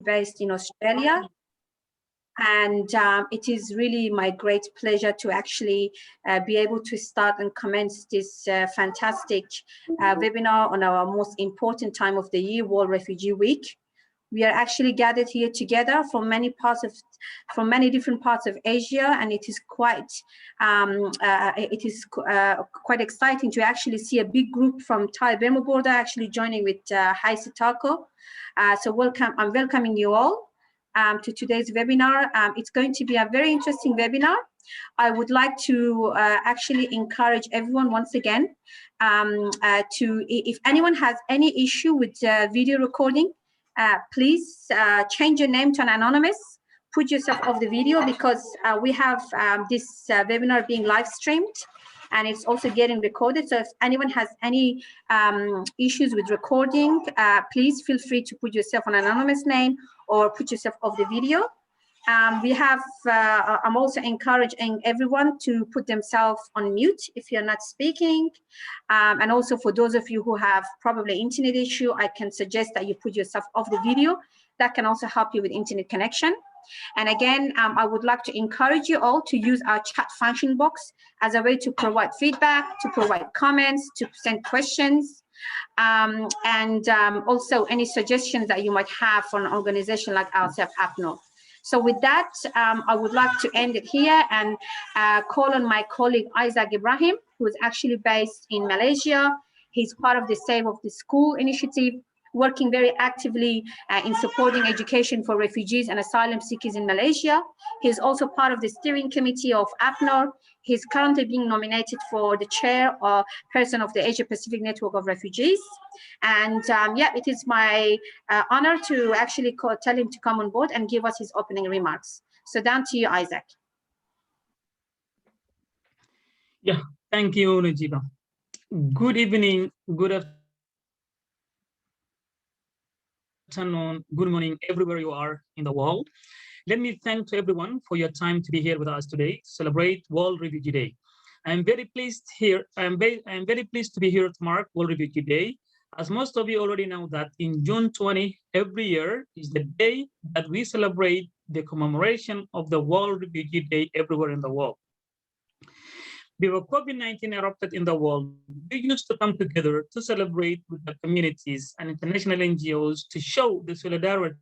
based in Australia. And it is really my great pleasure to actually be able to start and commence this fantastic webinar on our most important time of the year, World Refugee Week. We are actually gathered here together from many different parts of Asia, and it is quite exciting to actually see a big group from Thai-Burma border actually joining with Hai Sitako. So welcome, I'm welcoming you all to today's webinar. It's going to be a very interesting webinar. I would like to actually encourage everyone once again if anyone has any issue with video recording, please change your name to an anonymous, put yourself off the video, because we have this webinar being live streamed and it's also getting recorded. So if anyone has any issues with recording, please feel free to put yourself on an anonymous name or put yourself off the video. I'm also encouraging everyone to put themselves on mute if you're not speaking. And also for those of you who have probably internet issue, I can suggest that you put yourself off the video. That can also help you with internet connection. And again, I would like to encourage you all to use our chat function box as a way to provide feedback, to provide comments, to send questions, and also any suggestions that you might have for an organization like ourselves, APNOR. So with that, I would like to end it here and call on my colleague Isaac Ibrahim, who is actually based in Malaysia. He's part of the Save of the School initiative, working very actively in supporting education for refugees and asylum seekers in Malaysia. He's also part of the steering committee of APNOR. He's currently being nominated for the chair or person of the Asia Pacific Network of Refugees. And yeah, it is my honor to actually tell him to come on board and give us his opening remarks. So down to you, Isaac. Yeah, thank you, Najiba. Good evening, good afternoon, good morning, everywhere you are in the world. Let me thank to everyone for your time to be here with us today to celebrate World Refugee Day. I'm very pleased to be here to mark World Refugee Day. As most of you already know that in June 20 every year is the day that we celebrate the commemoration of the World Refugee Day everywhere in the world. Before COVID-19 erupted in the world, we used to come together to celebrate with the communities and international NGOs to show the solidarity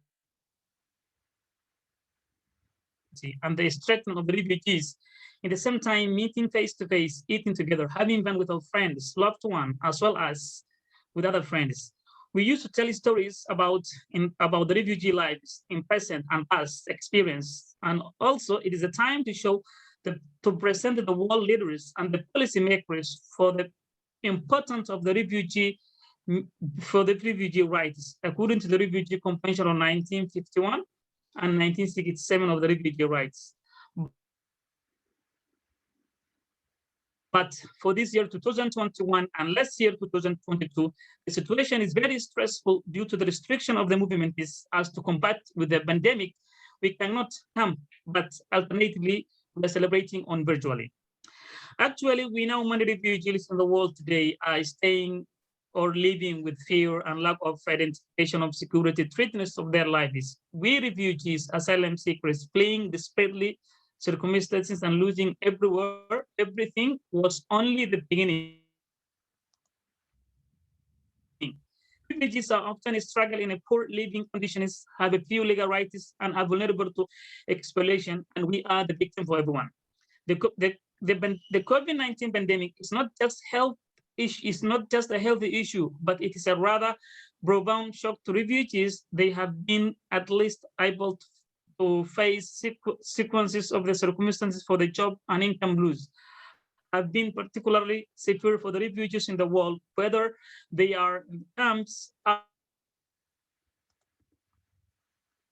and the strengthening of the refugees. In the same time, meeting face to face, eating together, having fun with our friends, loved ones, as well as with other friends. We used to tell stories about the refugee lives in present and past experience. And also it is a time to show to present the world leaders and the policymakers for the importance of the refugee rights, according to the Refugee Convention of 1951 and 1967 of the refugee rights. But for this year, 2021, and last year, 2022, the situation is very stressful due to the restriction of the movement. As to combat with the pandemic, we cannot come, but alternatively, we are celebrating on virtually. Actually, we know many refugees in the world today are staying or living with fear and lack of identification of security threats of their lives. We refugees, asylum seekers, fleeing desperately circumstances and losing everything was only the beginning. Refugees are often struggle in a poor living conditions, have a few legal rights, and are vulnerable to exploitation, and we are the victim for everyone. The COVID-19 pandemic is not just a healthy issue, but it is a rather profound shock to refugees. They have been at least able to face sequences of the circumstances for the job and income loss have been particularly severe for the refugees in the world, whether they are in camps,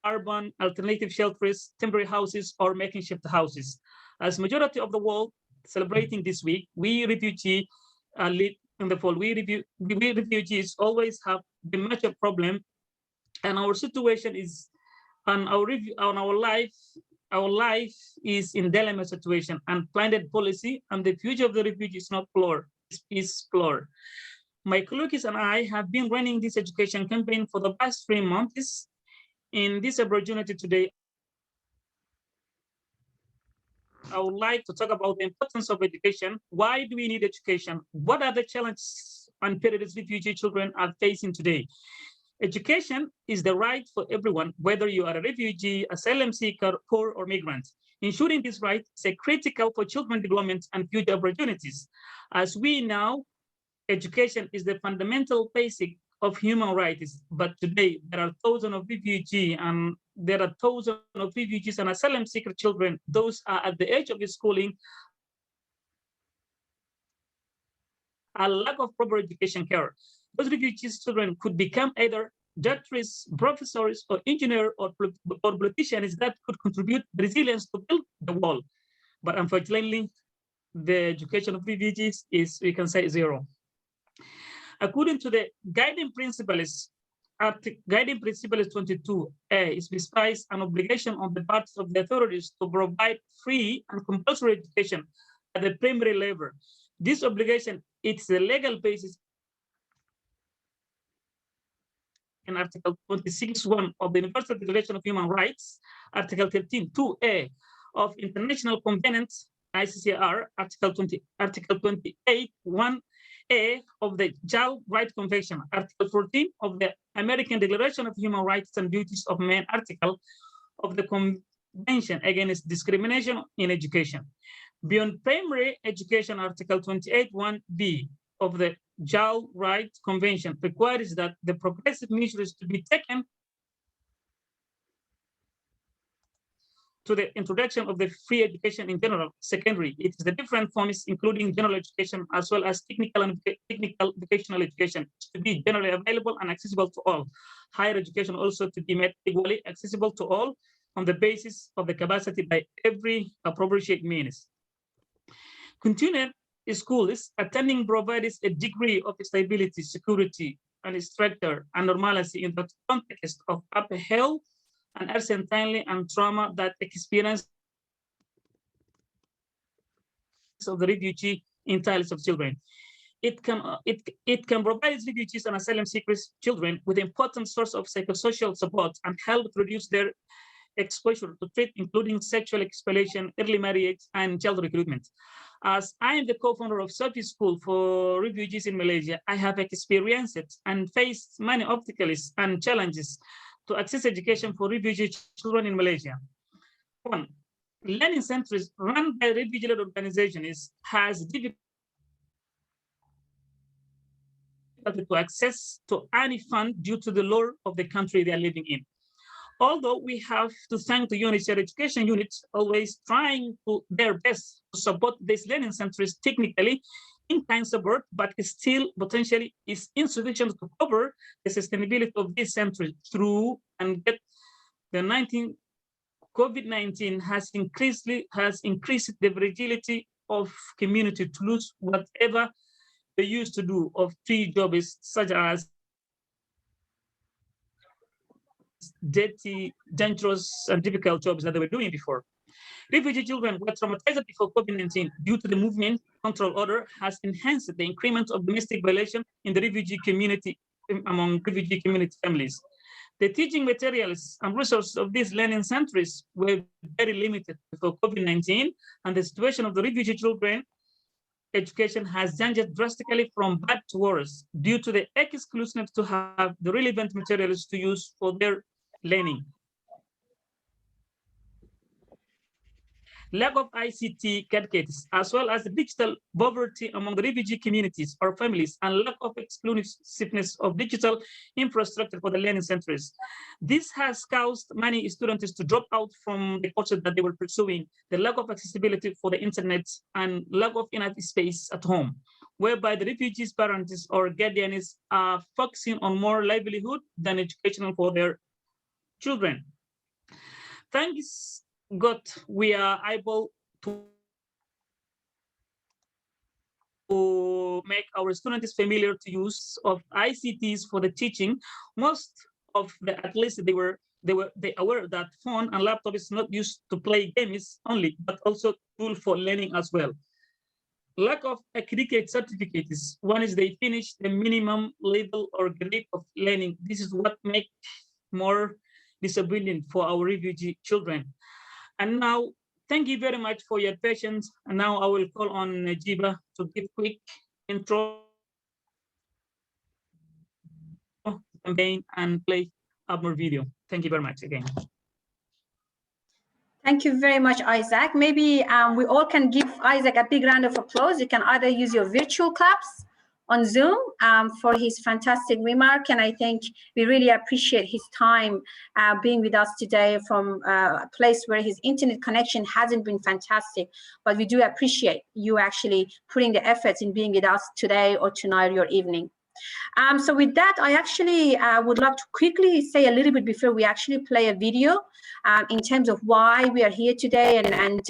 urban alternative shelters, temporary houses, or makeshift houses. As majority of the world celebrating this week, we refugees live in the fall. We refugees always have the major problem, and our situation is, and our life is in dilemma situation and planned policy, and the future of the refugee is not clear. Is clear. My colleagues and I have been running this education campaign for the past 3 months. In this opportunity today, I would like to talk about the importance of education. Why do we need education? What are the challenges and periods refugee children are facing today? Education is the right for everyone, whether you are a refugee, asylum seeker, poor, or migrant. Ensuring this right is critical for children's development and future opportunities. As we know, education is the fundamental basic of human rights, but today there are thousands of refugees and asylum seeker children. Those are at the age of schooling. A lack of proper education care. Those refugees children could become either doctors, professors, or engineers, or politicians that could contribute resilience to build the wall. But unfortunately, the education of refugees is, we can say, zero. According to the guiding principles, guiding principle 22A is specifies an obligation on the parts of the authorities to provide free and compulsory education at the primary level. This obligation, it's the legal basis in Article 26.1 of the Universal Declaration of Human Rights, Article 13.2A of International Covenants, ICCR, Article 28.1A of the Child Rights Convention, Article 14 of the American Declaration of Human Rights and Duties of Man, Article of the Convention Against Discrimination in Education. Beyond primary education, Article 28.1b of the Child Rights Convention requires that the progressive measures to be taken to the introduction of the free education in general, secondary. It is the different forms, including general education, as well as technical and technical vocational education, to be generally available and accessible to all. Higher education also to be made equally accessible to all on the basis of the capacity by every appropriate means. Continuing schools attending provides a degree of stability, security, and structure and normalcy in the context of upheaval and uncertainty and trauma that experience of the refugee entails of children. It can provide refugees and asylum seekers children with important source of psychosocial support and help reduce their exposure to threat, including sexual exploitation, early marriage, and child recruitment. As I am the co-founder of Sophie School for Refugees in Malaysia, I have experienced it and faced many obstacles and challenges to access education for refugee children in Malaysia. One, learning centers run by refugee-led organizations has difficulty to access to any fund due to the law of the country they are living in. Although we have to thank the UNHCR education units, always trying to their best to support these learning centers technically in kind support, but still potentially is insufficient to cover the sustainability of these centers through and get the COVID-19 has increased the fragility of community to lose whatever they used to do of free jobs, such as dirty, dangerous, and difficult jobs that they were doing before. Refugee children were traumatized before COVID-19 due to the movement control order has enhanced the increment of domestic violation in the refugee community among refugee community families. The teaching materials and resources of these learning centers were very limited before COVID-19, and the situation of the refugee children education has changed drastically from bad to worse due to the exclusiveness to have the relevant materials to use for their learning. Lack of ICT gadgets, as well as digital poverty among the refugee communities or families, and lack of exclusiveness of digital infrastructure for the learning centers. This has caused many students to drop out from the courses that they were pursuing, the lack of accessibility for the internet, and lack of enough space at home, whereby the refugees' parents or guardians are focusing on more livelihood than education for their children. Thanks God, we are able to make our students familiar to use of ICTs for the teaching. Most of the, at least they aware that phone and laptop is not used to play games only, but also tool for learning as well. Lack of accredited certificates. One is they finish the minimum level or grade of learning. This is what makes more disability for our refugee children. And now, thank you very much for your patience. And now I will call on Jiba to give quick intro campaign and play APNOR video. Thank you very much again. Thank you very much, Isaac. Maybe we all can give Isaac a big round of applause. You can either use your virtual claps on Zoom for his fantastic remark. And I think we really appreciate his time being with us today from a place where his internet connection hasn't been fantastic. But we do appreciate you actually putting the efforts in being with us today or tonight or evening. So with that, I actually would like to quickly say a little bit before we actually play a video in terms of why we are here today and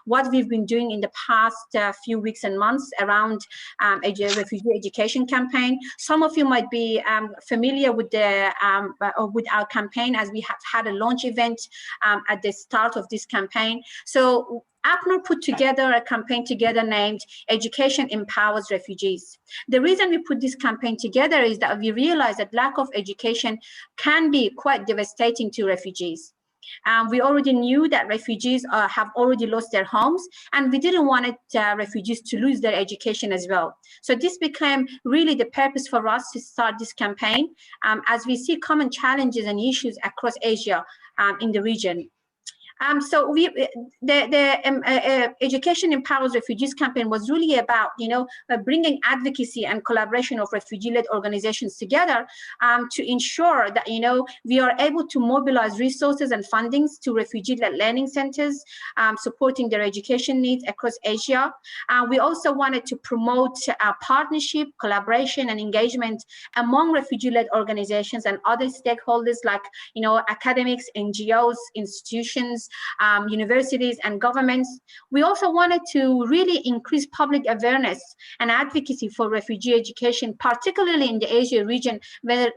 what we've been doing in the past few weeks and months around a refugee education campaign. Some of you might be familiar with with our campaign, as we have had a launch event at the start of this campaign. So APNOR put together a campaign named Education Empowers Refugees. The reason we put this campaign together is that we realize that lack of education can be quite devastating to refugees. We already knew that refugees have already lost their homes, and we didn't want refugees to lose their education as well. So this became really the purpose for us to start this campaign, as we see common challenges and issues across Asia in the region. So the Education Empowers Refugees campaign was really about, bringing advocacy and collaboration of refugee-led organizations together to ensure that, we are able to mobilize resources and fundings to refugee-led learning centers, supporting their education needs across Asia. We also wanted to promote partnership, collaboration, and engagement among refugee-led organizations and other stakeholders like, academics, NGOs, institutions, universities and governments. We also wanted to really increase public awareness and advocacy for refugee education, particularly in the Asia region where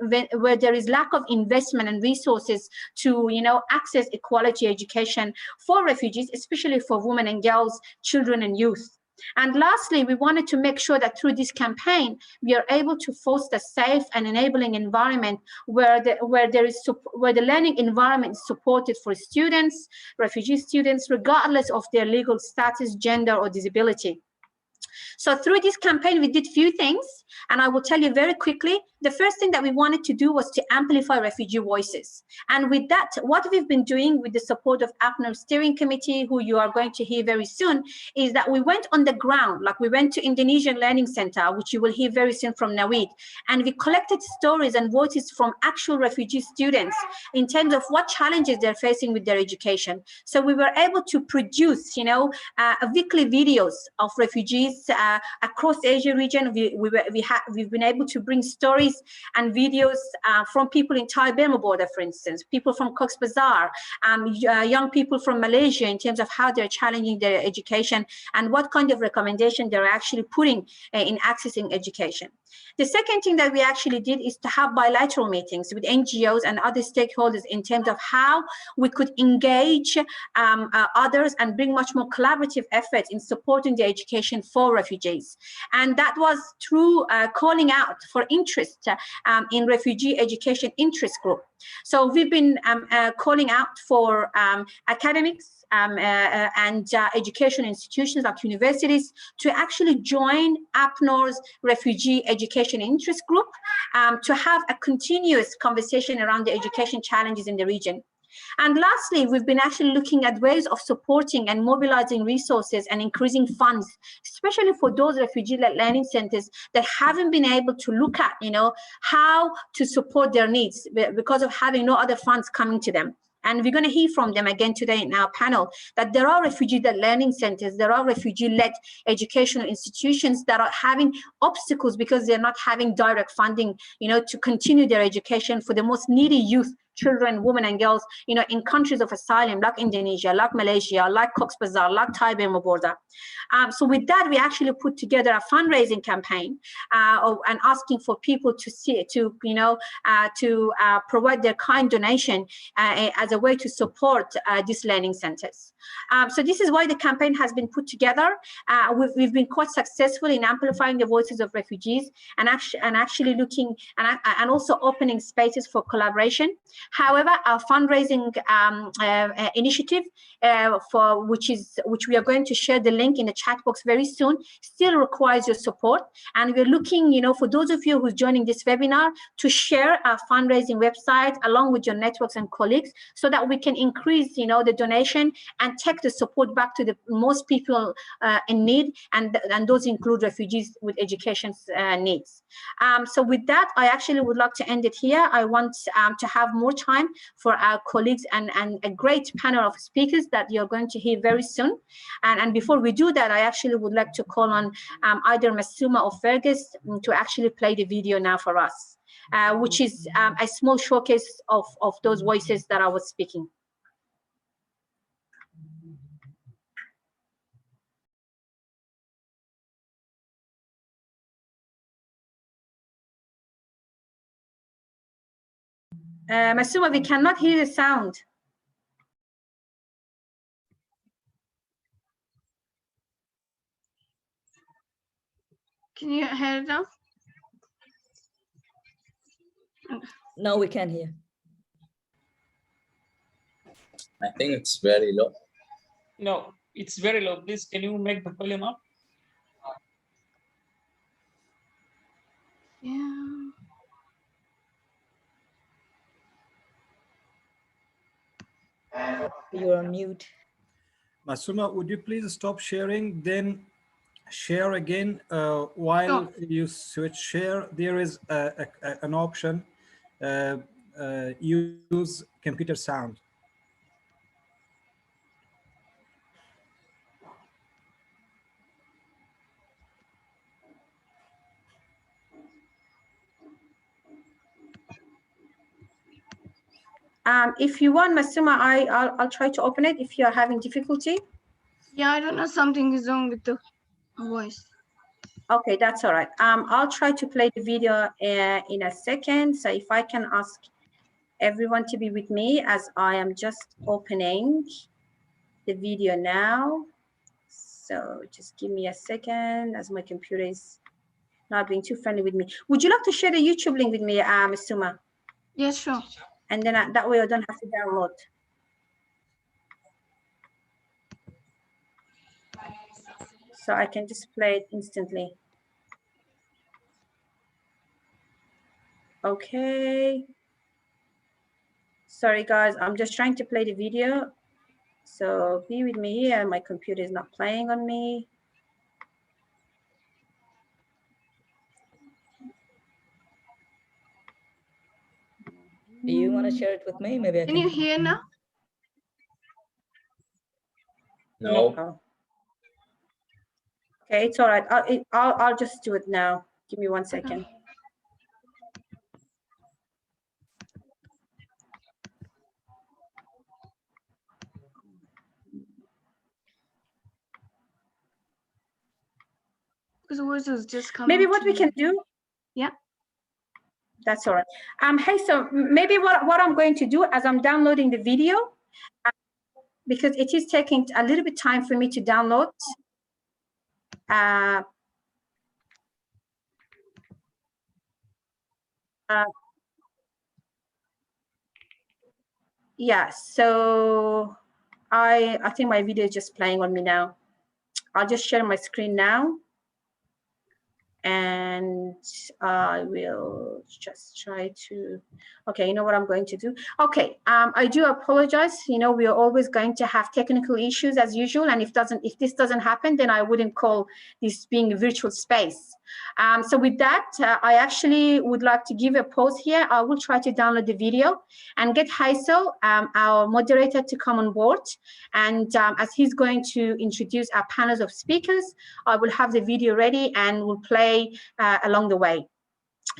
there is lack of investment and resources to access equality education for refugees, especially for women and girls, children and youth. And lastly, we wanted to make sure that through this campaign, we are able to foster a safe and enabling environment where the learning environment is supported for students, refugee students, regardless of their legal status, gender, or disability. So through this campaign, we did few things, and I will tell you very quickly. The first thing that we wanted to do was to amplify refugee voices. And with that, what we've been doing with the support of APNOR Steering Committee, who you are going to hear very soon, is that we went on the ground, like we went to Indonesian Learning Center, which you will hear very soon from Nawid, and we collected stories and voices from actual refugee students in terms of what challenges they're facing with their education. So we were able to produce, weekly videos of refugees across Asia region. We've been able to bring stories and videos from people in Thai Burma border, for instance, people from Cox's Bazar, young people from Malaysia in terms of how they're challenging their education and what kind of recommendation they're actually putting in accessing education. The second thing that we actually did is to have bilateral meetings with NGOs and other stakeholders in terms of how we could engage others and bring much more collaborative efforts in supporting the education for refugees. And that was through calling out for interest in refugee education interest group. So we've been calling out for academics and education institutions like universities to actually join APNOR's Refugee Education Interest Group to have a continuous conversation around the education challenges in the region. And lastly, we've been actually looking at ways of supporting and mobilizing resources and increasing funds, especially for those refugee-led learning centers that haven't been able to look at, how to support their needs because of having no other funds coming to them. And we're going to hear from them again today in our panel that there are refugee-led learning centers, there are refugee-led educational institutions that are having obstacles because they're not having direct funding, to continue their education for the most needy youth, children, women and girls, in countries of asylum like Indonesia, like Malaysia, like Cox's Bazar, like Thai Burma border. So with that, we actually put together a fundraising campaign and asking for people to provide their kind donation as a way to support these learning centers. So this is why the campaign has been put together. We've been quite successful in amplifying the voices of refugees and actually looking and also opening spaces for collaboration. However, our fundraising initiative, which we are going to share the link in the chat box very soon, still requires your support. And we're looking, for those of you who's joining this webinar, to share our fundraising website along with your networks and colleagues, so that we can increase, the donation and take the support back to the most people in need, and those include refugees with education needs. So with that, I actually would like to end it here. I want to have more time for our colleagues and a great panel of speakers that you're going to hear very soon. And before we do that, I actually would like to call on either Masuma or Fergus to actually play the video now for us, which is a small showcase of those voices that I was speaking. Masuma, we cannot hear the sound. Can you hear it now? No, we can't hear. I think it's very low. No, it's very low. Please, can you make the volume up? Yeah. You're on mute. Masuma, would you please stop sharing, then share again? While you switch share, there is an option, use computer sound. If you want, Masuma, I'll try to open it if you're having difficulty. Yeah, I don't know, something is wrong with the voice. Okay, that's all right. I'll try to play the video in a second. So if I can ask everyone to be with me as I am just opening the video now. So just give me a second as my computer is not being too friendly with me. Would you like to share the YouTube link with me, Masuma? Yes, sure. And then that way I don't have to download. So I can just play it instantly. Okay. Sorry guys, I'm just trying to play the video. So be with me here. My computer is not playing on me. Do you want to share it with me? Maybe I Can you hear now? No. Oh. Okay, it's all right. I'll just do it now. Give me 1 second. Okay. Because the voice is just coming. Maybe what we can do. Yeah. That's all right. Hey, so maybe what I'm going to do as I'm downloading the video, because it is taking a little bit time for me to download. Yeah, so I think my video is just playing on me now. I'll just share my screen now. And I will just try to, okay, you know what I'm going to do? Okay, I do apologize. We are always going to have technical issues as usual. And if this doesn't happen, then I wouldn't call this being a virtual space. So with that, I actually would like to give a pause here. I will try to download the video and get Haisel, our moderator, to come on board. And as he's going to introduce our panels of speakers, I will have the video ready and will play along the way.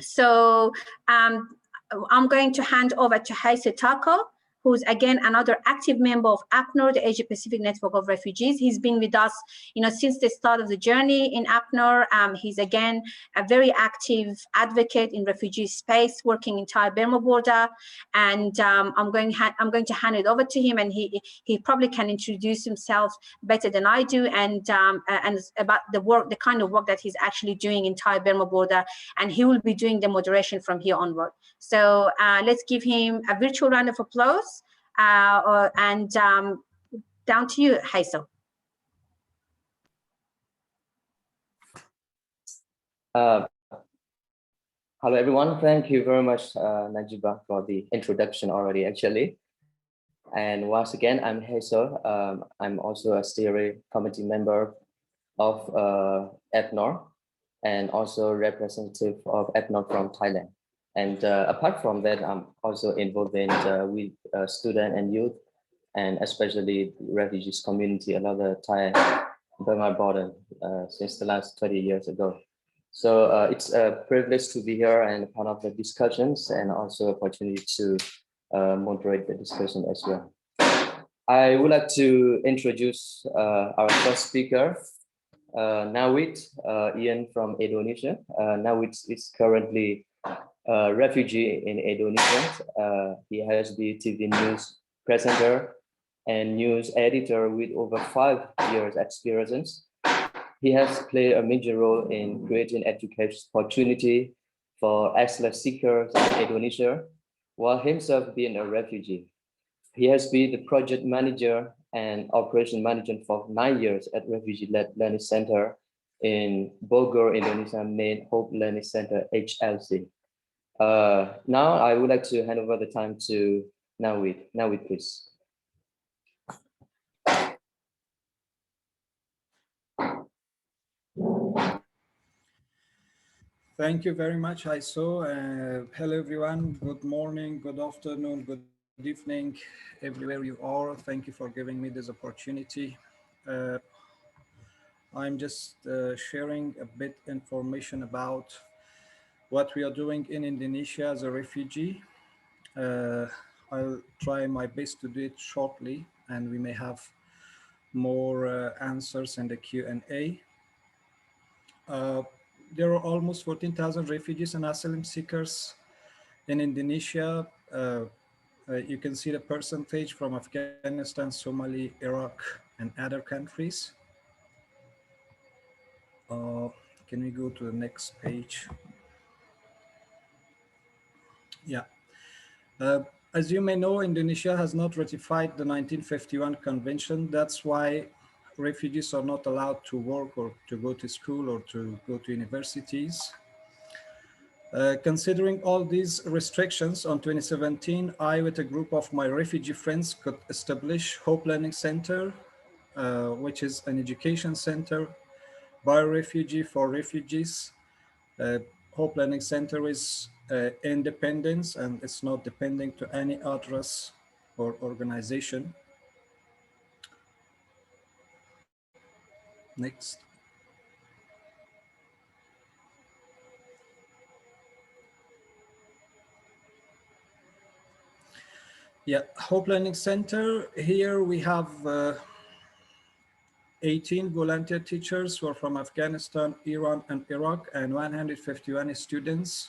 So I'm going to hand over to Haisel Tako, who's again another active member of APNOR, the Asia Pacific Network of Refugees. He's been with us, since the start of the journey in APNOR. He's again a very active advocate in refugee space, working in Thai-Burma border. And I'm going to hand it over to him, and he probably can introduce himself better than I do, and about the kind of work that he's actually doing in Thai-Burma border, and he will be doing the moderation from here onward. So let's give him a virtual round of applause, and down to you, Hazel. Hello, everyone. Thank you very much, Najiba, for the introduction already, actually. And once again, I'm Hazel. I'm also a steering committee member of APNOR, and also representative of APNOR from Thailand. And apart from that, I'm also involved in with student and youth, and especially the refugees community along the Thai-Burma border since the last 20 years ago. So it's a privilege to be here and part of the discussions, and also opportunity to moderate the discussion as well. I would like to introduce our first speaker, Nawid Ian from Indonesia. Nawid is currently a refugee in Indonesia. He has the TV news presenter and news editor with over 5 years experience. He has played a major role in creating education opportunity for asylum seekers in Indonesia, while himself being a refugee. He has been the project manager and operation manager for 9 years at Refugee-led Learning Center in Bogor, Indonesia, main Hope Learning Center, HLC. Now I would like to hand over the time to Nawid. Nawid, please. Thank you very much, Aiso. Hello, everyone. Good morning, good afternoon, good evening, everywhere you are. Thank you for giving me this opportunity. I'm just sharing a bit information about what we are doing in Indonesia as a refugee. I'll try my best to do it shortly, and we may have more answers in the Q&A. There are almost 14,000 refugees and asylum seekers in Indonesia. You can see the percentage from Afghanistan, Somalia, Iraq, and other countries. Can we go to the next page? Yeah. As you may know, Indonesia has not ratified the 1951 convention. That's why refugees are not allowed to work or to go to school or to go to universities. Considering all these restrictions, on 2017, I, with a group of my refugee friends, could establish Hope Learning Center, which is an education center by a refugee for refugees. Hope Learning Center is independent, and it's not depending to any address or organization. Next. Yeah, Hope Learning Center. Here we have 18 volunteer teachers who are from Afghanistan, Iran, and Iraq, and 151 students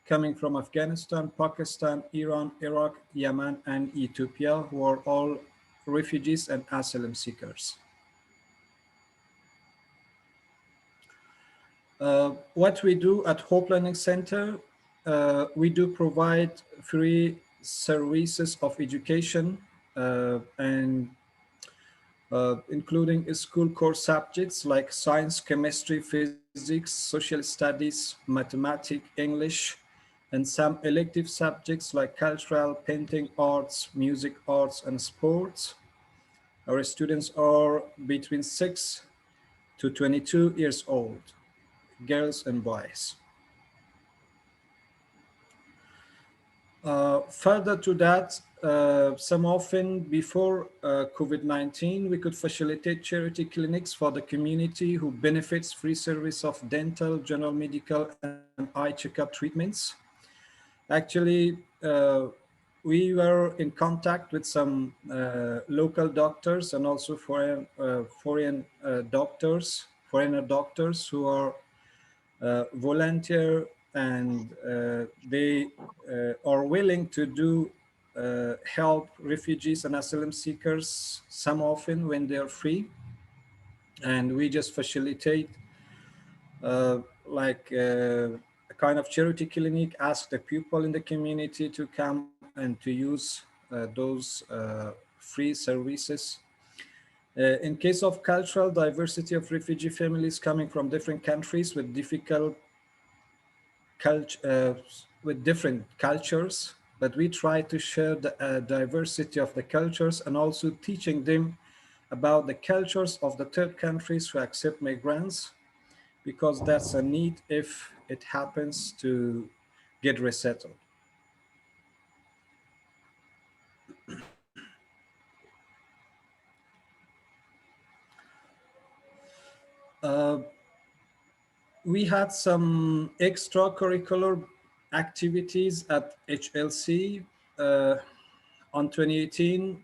coming from Afghanistan, Pakistan, Iran, Iraq, Yemen, and Ethiopia, who are all refugees and asylum seekers. What we do at Hope Learning Center, we do provide free services of education and including school course subjects like science, chemistry, physics, social studies, mathematics, English, and some elective subjects like cultural, painting, arts, music, arts, and sports. Our students are between 6 to 22 years old, girls and boys. Further to that, some often before COVID-19, we could facilitate charity clinics for the community who benefits free service of dental, general medical, and eye checkup treatments. Actually, we were in contact with some local doctors and also foreigner doctors who are volunteer, and they are willing to do help refugees and asylum seekers some often when they are free. And we just facilitate a kind of charity clinic, ask the people in the community to come and to use those free services. In case of cultural diversity of refugee families coming from different countries with different cultures, but we try to share the diversity of the cultures and also teaching them about the cultures of the third countries who accept migrants, because that's a need if it happens to get resettled. We had some extracurricular activities at HLC. On 2018,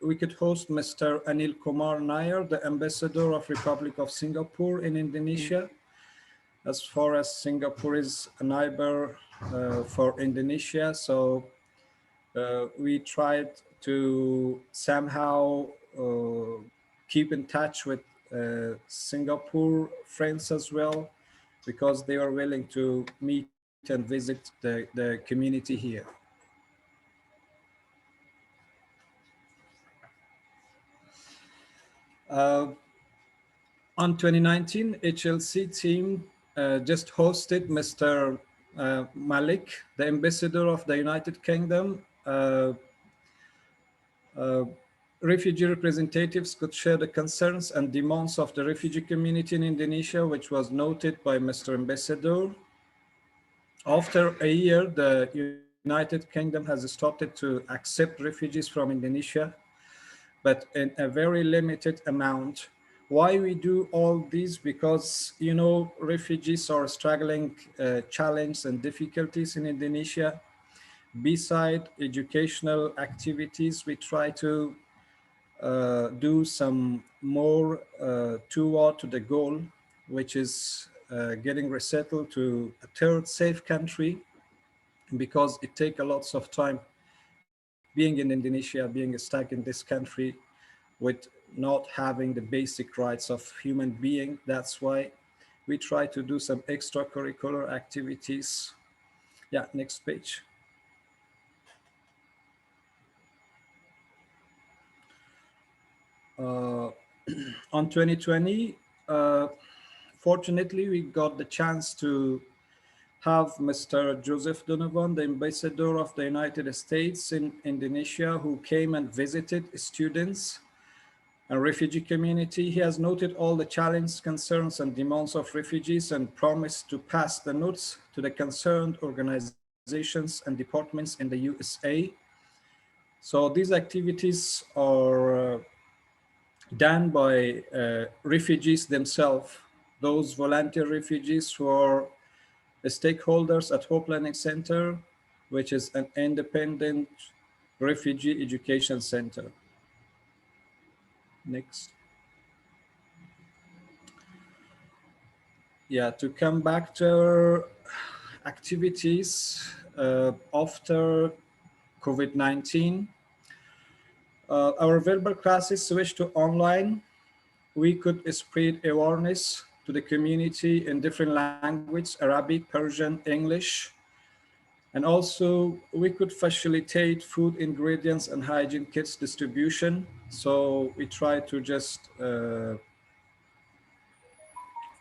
we could host Mr. Anil Kumar Nair, the ambassador of Republic of Singapore in Indonesia. As far as Singapore is a neighbor for Indonesia, so we tried to somehow keep in touch with Singapore friends as well, because they are willing to meet and visit the community here. On 2019, HLC team just hosted Mr. Malik, the ambassador of the United Kingdom. Refugee representatives could share the concerns and demands of the refugee community in Indonesia, which was noted by Mr. Ambassador. After a year, the United Kingdom has started to accept refugees from Indonesia, but in a very limited amount. Why we do all this? Because, you know, refugees are struggling challenges and difficulties in Indonesia. Beside educational activities, we try to do some more toward to the goal, which is getting resettled to a third safe country, because it takes a lot of time being in Indonesia, being stuck in this country with not having the basic rights of human being. That's why we try to do some extracurricular activities. Yeah, next page. On 2020, fortunately, we got the chance to have Mr. Joseph Donovan, the ambassador of the United States in Indonesia, who came and visited students and refugee community. He has noted all the challenges, concerns, and demands of refugees and promised to pass the notes to the concerned organizations and departments in the USA. So these activities are done by refugees themselves, those volunteer refugees who are stakeholders at Hope Learning Center, which is an independent refugee education center. Next. Yeah, to come back to our activities after COVID-19, our verbal classes switched to online. We could spread awareness to the community in different languages, Arabic, Persian, English. And also we could facilitate food ingredients and hygiene kits distribution. So we try to just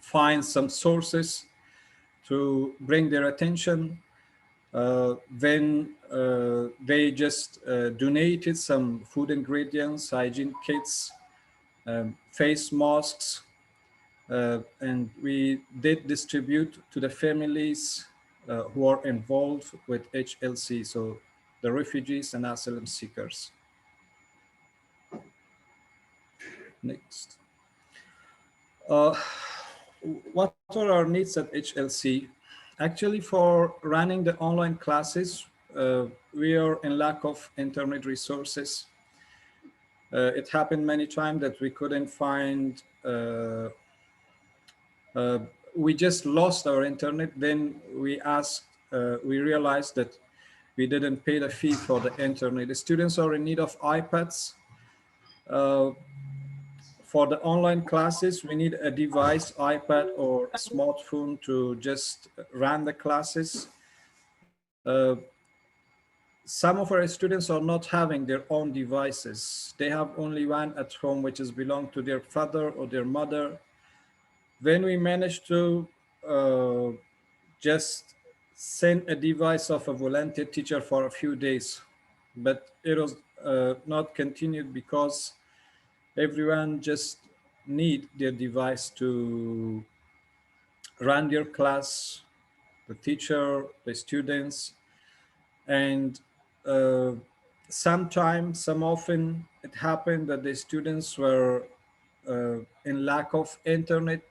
find some sources to bring their attention. Then they just donated some food ingredients, hygiene kits, face masks, and we did distribute to the families who are involved with HLC, so the refugees and asylum seekers. Next. What are our needs at HLC? Actually, for running the online classes, we are in lack of internet resources. It happened many times that we couldn't find, we just lost our internet. Then we realized that we didn't pay the fee for the internet. The students are in need of iPads. For the online classes, we need a device, iPad or a smartphone to just run the classes. Some of our students are not having their own devices. They have only one at home, which is belong to their father or their mother. When we managed to just send a device of a volunteer teacher for a few days, but it was not continued because everyone just need their device to run their class, the teacher, the students, and some often it happened that the students were in lack of internet.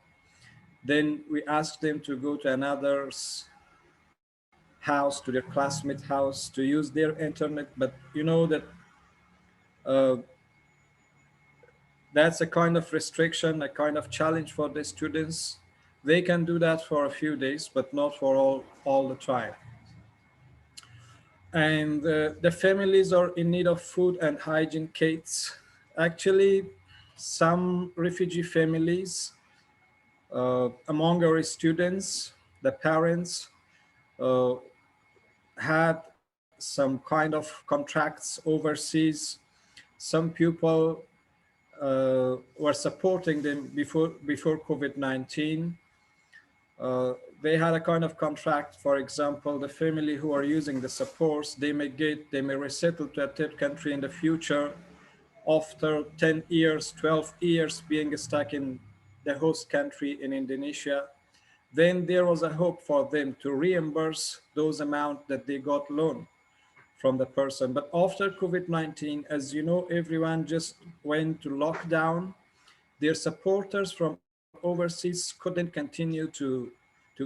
Then we asked them to go to another's house, to their classmate house, to use their internet. But you know that that's a kind of restriction, a kind of challenge for the students. They can do that for a few days, but not for all the time. And the families are in need of food and hygiene kits. Actually, some refugee families, among our students, the parents had some kind of contracts overseas. Some people were supporting them before COVID-19. They had a kind of contract. For example, the family who are using the supports, they may resettle to a third country in the future after 10 years, 12 years being stuck in the host country in Indonesia. Then there was a hope for them to reimburse those amounts that they got loan from the person. But after COVID-19, as you know, everyone just went to lockdown. Their supporters from overseas couldn't continue to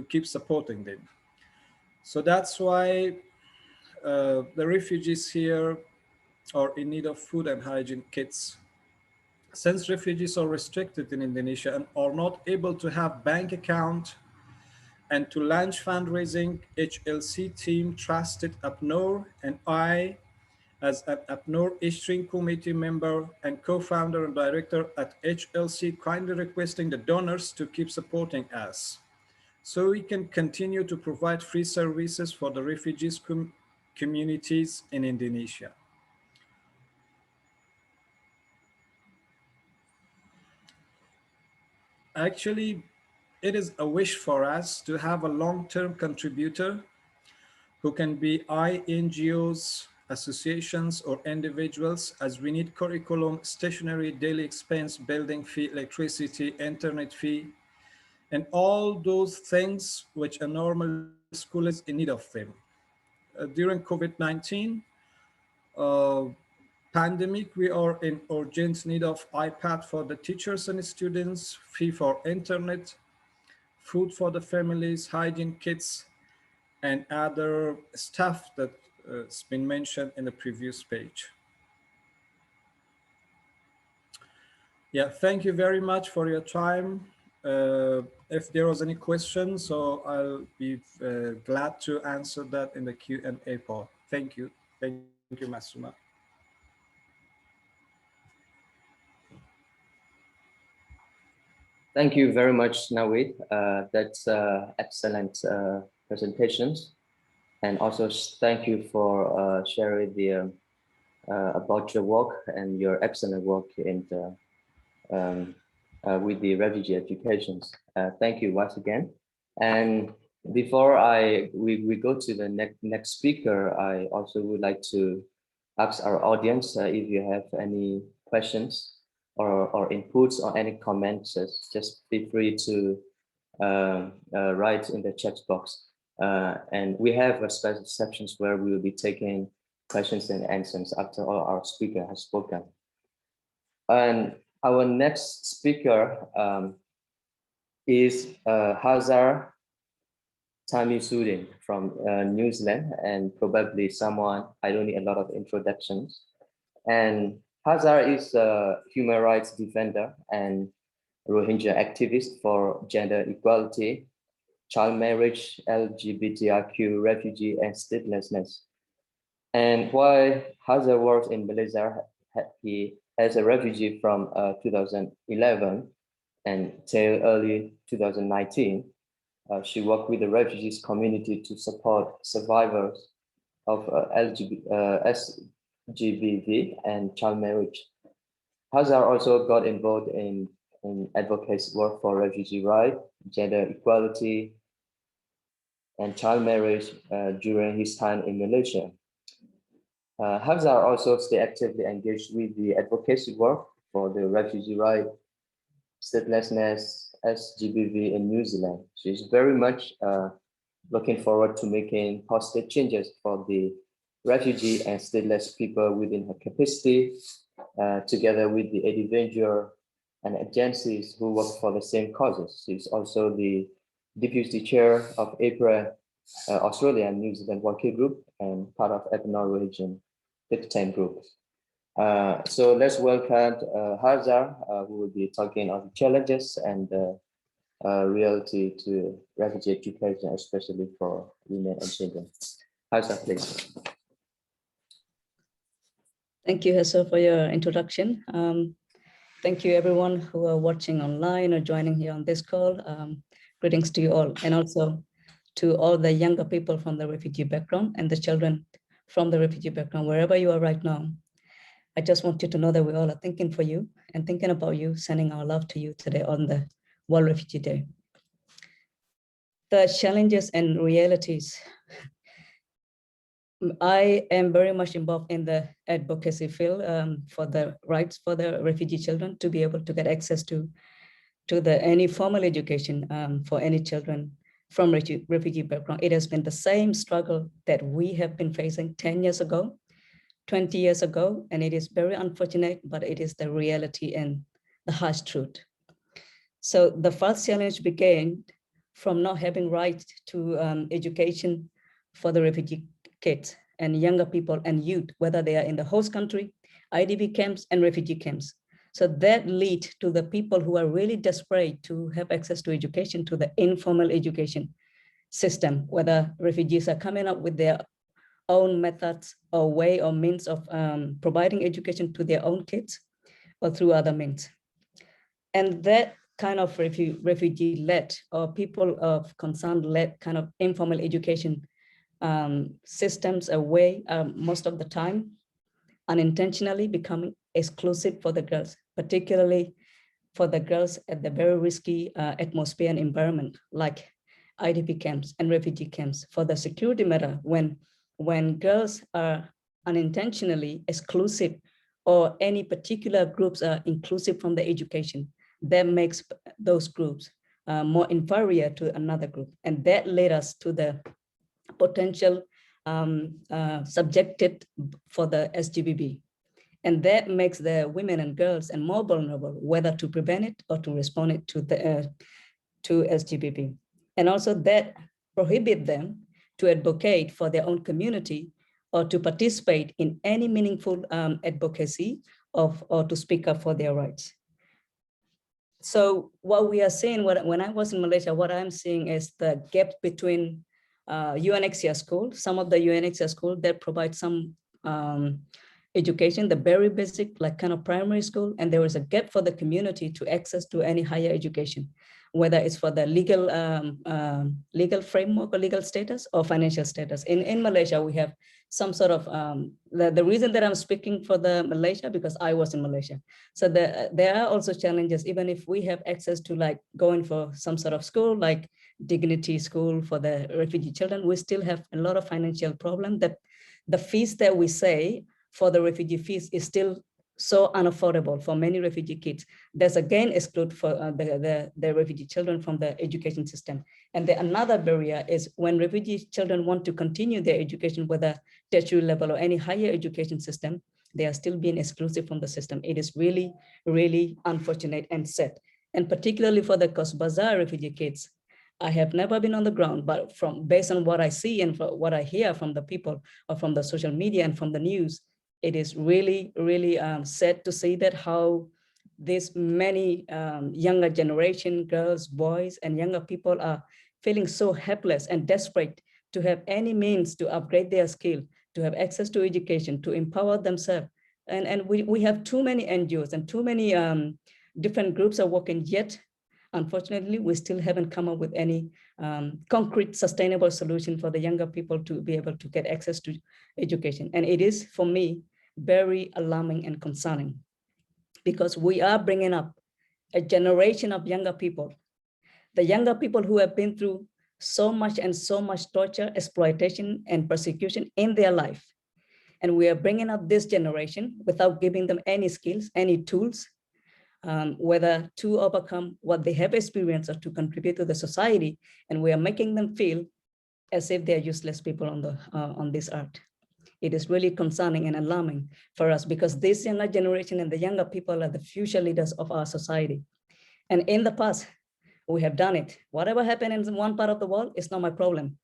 keep supporting them. So that's why the refugees here are in need of food and hygiene kits. Since refugees are restricted in Indonesia and are not able to have bank account and to launch fundraising, HLC team trusted APNOR and I, as an APNOR issuing committee member and co-founder and director at HLC, kindly requesting the donors to keep supporting us so we can continue to provide free services for the refugees communities in Indonesia. Actually, it is a wish for us to have a long-term contributor who can be NGOs, associations, or individuals, as we need curriculum, stationery, daily expense, building fee, electricity, internet fee, and all those things which a normal school is in need of them. During COVID-19 pandemic, we are in urgent need of iPad for the teachers and students, fee for internet, food for the families, hygiene kits, and other stuff that's been mentioned in the previous page. Yeah, thank you very much for your time. If there was any questions, so I'll be glad to answer that in the Q&A part. Thank you. Thank you, Masuma. Thank you very much, Nawid. That's excellent presentations. And also thank you for sharing the about your work and your excellent work in the, with the refugee educations. Thank you once again. And before we go to the next speaker, I also would like to ask our audience if you have any questions or inputs or any comments, just feel free to write in the chat box. And we have a special sections where we will be taking questions and answers after all our speaker has spoken. And our next speaker is Hazar Tammy Sudin from New Zealand, and probably someone, I don't need a lot of introductions. And Hazar is a human rights defender and Rohingya activist for gender equality, child marriage, LGBTIQ, refugee, and statelessness. And while Hazar works in Malaysia, he as a refugee from 2011 until early 2019, she worked with the refugees community to support survivors of SGBV and child marriage. Hazar also got involved in advocacy work for refugee rights, gender equality, and child marriage during his time in Malaysia. Hazar also stay actively engaged with the advocacy work for the refugee rights, statelessness, SGBV in New Zealand. She's very much looking forward to making positive changes for the refugee and stateless people within her capacity, together with the individual and agencies who work for the same causes. She's also the deputy chair of APNOR, Australia and New Zealand Working Group, and part of APNOR region, 10 groups. So let's welcome Hazar, who will be talking on the challenges and reality to refugee education, especially for women and children. Hazar, please. Thank you, Hesser, for your introduction. Thank you, everyone who are watching online or joining here on this call. Greetings to you all, and also to all the younger people from the refugee background and the children from the refugee background, wherever you are right now. I just want you to know that we all are thinking for you and thinking about you, sending our love to you today on the World Refugee Day. The challenges and realities. I am very much involved in the advocacy field for the rights for the refugee children to be able to get access to any formal education for any children from refugee background. It has been the same struggle that we have been facing 10 years ago, 20 years ago, and it is very unfortunate, but it is the reality and the harsh truth. So the first challenge began from not having right to education for the refugee kids and younger people and youth, whether they are in the host country, IDP camps and refugee camps. So that lead to the people who are really desperate to have access to education, to the informal education system, whether refugees are coming up with their own methods or way or means of providing education to their own kids or through other means. And that kind of refugee-led or people of concern-led kind of informal education systems, a way most of the time unintentionally becoming exclusive for the girls, particularly for the girls at the very risky atmosphere and environment like IDP camps and refugee camps. For the security matter, when girls are unintentionally exclusive or any particular groups are inclusive from the education, that makes those groups more inferior to another group. And that led us to the potential subjected for the SGBV. And that makes the women and girls and more vulnerable, whether to prevent it or to respond it to the to SGBV. And also that prohibit them to advocate for their own community or to participate in any meaningful advocacy or to speak up for their rights. So what we are seeing, when I was in Malaysia, what I'm seeing is the gap between UNHCR school, some of the UNHCR school that provide some education, the very basic, like kind of primary school, and there was a gap for the community to access to any higher education, whether it's for the legal framework or legal status or financial status. In Malaysia, we have some sort of, the reason that I'm speaking for the Malaysia, because I was in Malaysia. So there are also challenges, even if we have access to like going for some sort of school, like Dignity School for the refugee children, we still have a lot of financial problem that the fees that we say for the refugee fees is still so unaffordable for many refugee kids. There's again exclude for the refugee children from the education system. And another barrier is when refugee children want to continue their education, whether tertiary level or any higher education system, they are still being exclusive from the system. It is really, really unfortunate and sad. And particularly for the Cox's Bazar refugee kids, I have never been on the ground, but based on what I see and what I hear from the people or from the social media and from the news, it is really, really sad to see that how this many younger generation, girls, boys, and younger people are feeling so helpless and desperate to have any means to upgrade their skill, to have access to education, to empower themselves. And we have too many NGOs and too many different groups are working, yet unfortunately, we still haven't come up with any concrete, sustainable solution for the younger people to be able to get access to education. And it is, for me, very alarming and concerning, because we are bringing up a generation of younger people, the younger people who have been through so much torture, exploitation, and persecution in their life. And we are bringing up this generation without giving them any skills, any tools, whether to overcome what they have experienced or to contribute to the society. And we are making them feel as if they're useless people on this earth. It is really concerning and alarming for us, because this younger generation and the younger people are the future leaders of our society. And in the past, we have done it. Whatever happened in one part of the world is not my problem.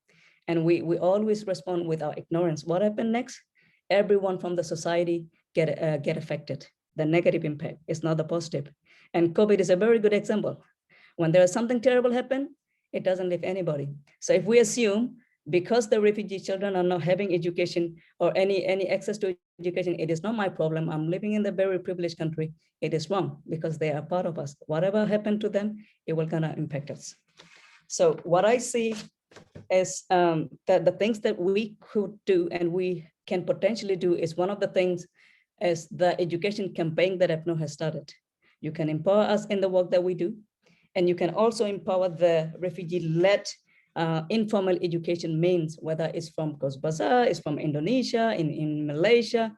And we always respond with our ignorance. What happened next? Everyone from the society get affected. The negative impact is not the positive. And COVID is a very good example. When there is something terrible happen, it doesn't leave anybody. So if we assume because the refugee children are not having education or any access to education, it is not my problem, I'm living in the very privileged country, it is wrong, because they are part of us. Whatever happened to them, it will gonna impact us. So what I see is that the things that we could do and we can potentially do is, one of the things is the education campaign that APNOR has started. You can empower us in the work that we do, and you can also empower the refugee-led informal education means, whether it's from Cox's Bazar, it's from Indonesia, in Malaysia.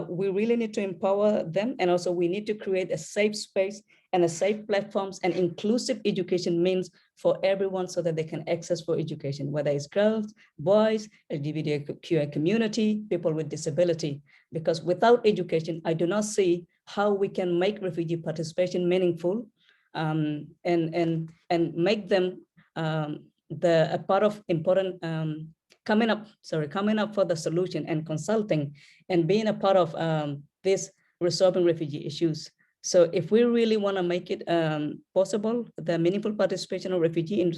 We really need to empower them, and also we need to create a safe space and a safe platforms and inclusive education means for everyone, so that they can access for education, whether it's girls, boys, LGBTQI community, people with disability. Because without education, I do not see how we can make refugee participation meaningful and make them a part of important coming up for the solution and consulting and being a part of this resolving refugee issues. So if we really want to make it possible, the meaningful participation of refugee in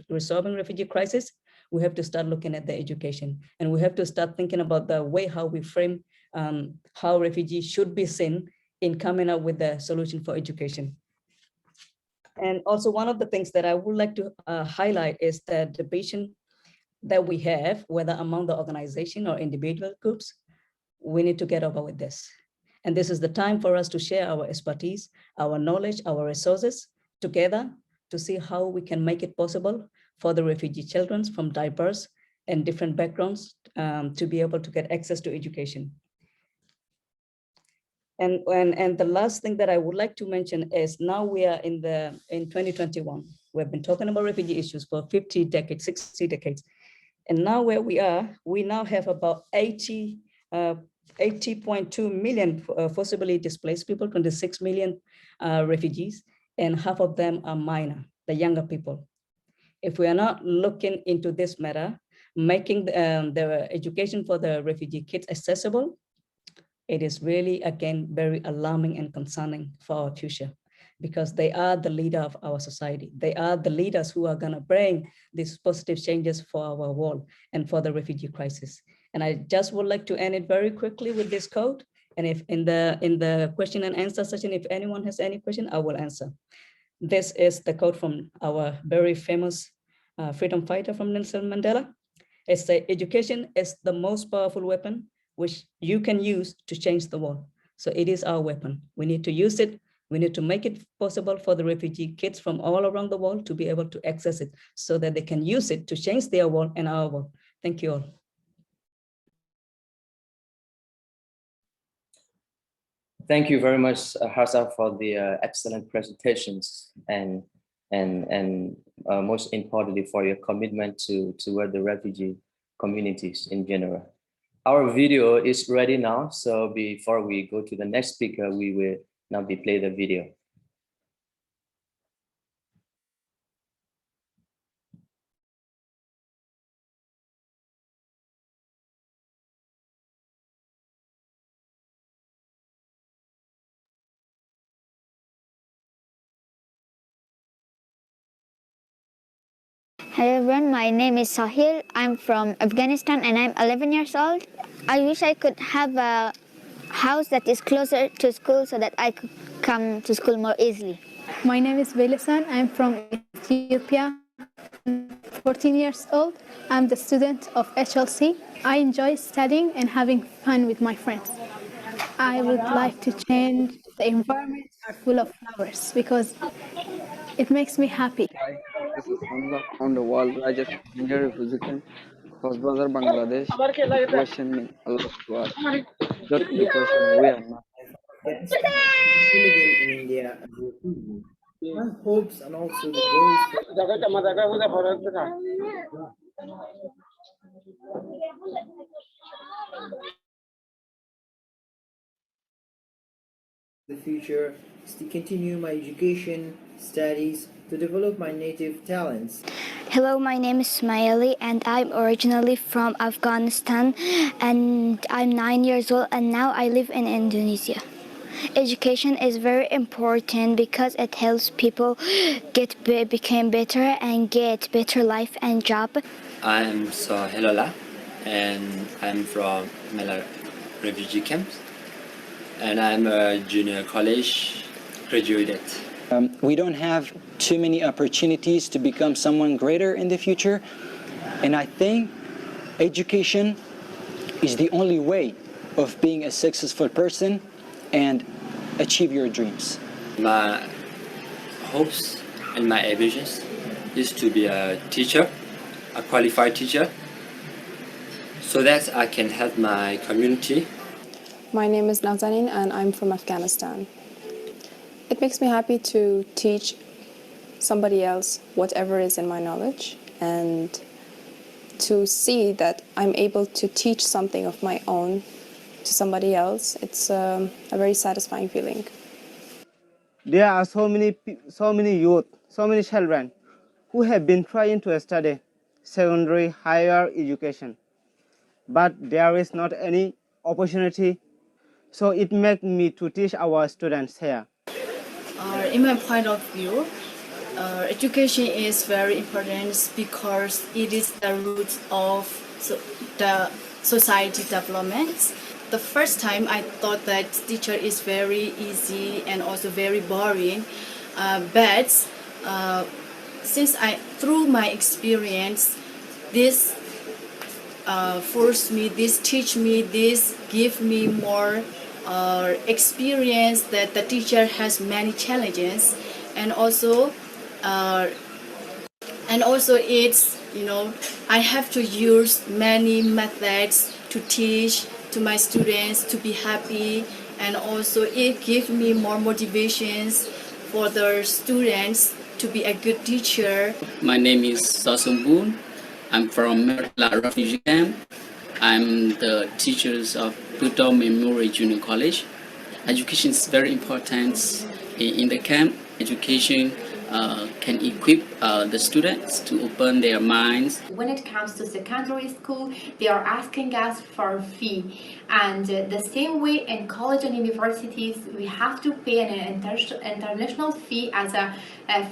resolving refugee crisis, we have to start looking at the education, and we have to start thinking about the way how we frame how refugees should be seen in coming up with the solution for education. And also one of the things that I would like to highlight is that the vision that we have, whether among the organization or individual groups, we need to get over with this. And this is the time for us to share our expertise, our knowledge, our resources together to see how we can make it possible for the refugee children from diverse and different backgrounds to be able to get access to education. And the last thing that I would like to mention is, now we are in 2021. We've been talking about refugee issues for 50 decades, 60 decades. And now where we are, we now have about 80.2 million forcibly displaced people, 26 million refugees, and half of them are minor, the younger people. If we are not looking into this matter, making the education for the refugee kids accessible, it is really, again, very alarming and concerning for our future, because they are the leader of our society. They are the leaders who are gonna bring these positive changes for our world and for the refugee crisis. And I just would like to end it very quickly with this quote. And if in the question and answer session, if anyone has any question, I will answer. This is the quote from our very famous freedom fighter from Nelson Mandela. It says, education is the most powerful weapon which you can use to change the world. So it is our weapon. We need to use it. We need to make it possible for the refugee kids from all around the world to be able to access it so that they can use it to change their world and our world. Thank you all. Thank you very much, Harsa, for the excellent presentations and most importantly for your commitment toward the refugee communities in general. Our video is ready now, so before we go to the next speaker, we will now play the video. Hello everyone, my name is Sahil. I'm from Afghanistan and I'm 11 years old. I wish I could have a house that is closer to school so that I could come to school more easily. My name is Belisan. I'm from Ethiopia. I'm 14 years old. I'm the student of HLC. I enjoy studying and having fun with my friends. I would like to change the environment full of flowers because it makes me happy. Hi, this is Hamza from the World Rajat Junior Refugee Camp, Coxbazar, Bangladesh. The question means a lot to us. Without education, we are not. Living in India as a refugee. My hopes and also the goals the future is to continue my education, studies, to develop my native talents. Hello, my name is Smaili and I'm originally from Afghanistan and I'm 9 years old and now I live in Indonesia. Education is very important because it helps people become better and get better life and job. I'm Sohelola and I'm from Malay refugee camps and I'm a junior college graduate. We don't have too many opportunities to become someone greater in the future, and I think education is the only way of being a successful person and achieve your dreams. My hopes and my ambitions is to be a teacher, a qualified teacher, so that I can help my community. My name is Nazanin and I'm from Afghanistan. It makes me happy to teach somebody else whatever is in my knowledge and to see that I'm able to teach something of my own to somebody else. It's a very satisfying feeling. There are so many youth, so many children who have been trying to study secondary higher education, but there is not any opportunity. So it makes me to teach our students here. In my point of view, education is very important because it is the root of the society development. The first time I thought that teacher is very easy and also very boring, but since through my experience, this forced me, this teach me, this give me more experience that the teacher has many challenges, and also it's, you know, I have to use many methods to teach to my students to be happy, and also it gives me more motivations for the students to be a good teacher. My name is Sasumboon. I'm from Merla Refugee Camp. I'm the teacher of Puto Memorial Junior College. Education is very important in the camp. Education can equip the students to open their minds. When it comes to secondary school, they are asking us for a fee. And the same way in college and universities, we have to pay an international fee as a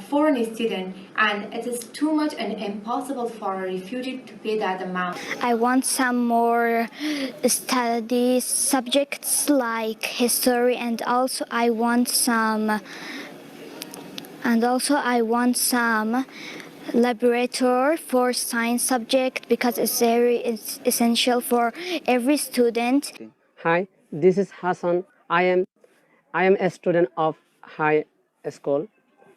foreign student. And it is too much and impossible for a refugee to pay that amount. I want some more study subjects like history, and also I want some laboratory for science subject because it's essential for every student. Hi, this is Hassan. I am a student of high school,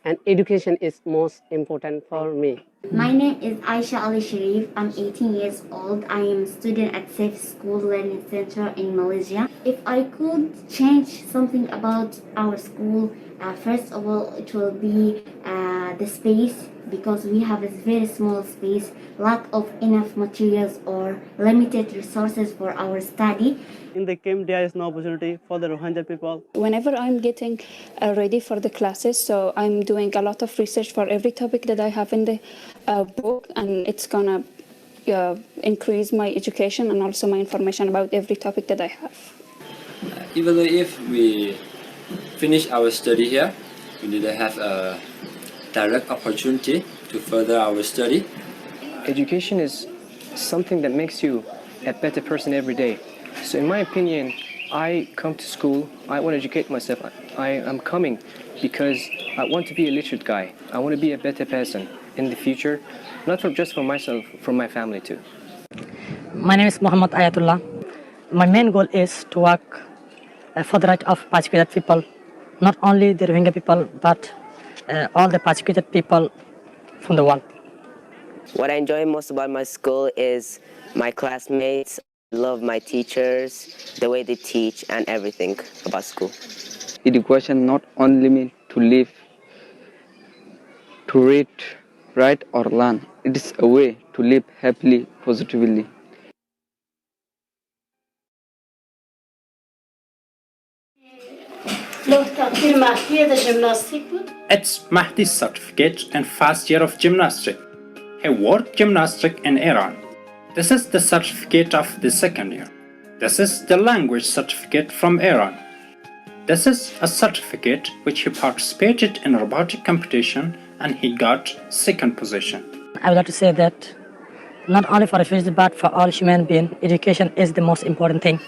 and education is most important for me. My name is Aisha Ali Sharif. I'm 18 years old. I am a student at Safe School Learning Center in Malaysia. If I could change something about our school, first of all, it will be the space, because we have a very small space, lack of enough materials or limited resources for our study. In the camp, there is no opportunity for the Rohingya people. Whenever I'm getting ready for the classes, so I'm doing a lot of research for every topic that I have in the book, and it's gonna increase my education and also my information about every topic that I have. Even though if we finish our study here, we need to have a direct opportunity to further our study education is something that makes you a better person every day. So in my opinion, I come to school, I want to educate myself. I am coming because I want to be a literate guy. I want to be a better person in the future, not just for myself, for my family too. My name is Muhammad Ayatullah. My main goal is to work for the right of persecuted people, not only the Rohingya people, but all the persecuted people from the world. What I enjoy most about my school is my classmates. I love my teachers, the way they teach, and everything about school. Education not only means to live, to read, write, or learn. It is a way to live happily, positively. It's Mahdi's certificate in first year of gymnastics. He worked gymnastics in Iran. This is the certificate of the second year. This is the language certificate from Iran. This is a certificate which he participated in robotic competition and he got second position. I would like to say that not only for refugees, but for all human beings, education is the most important thing.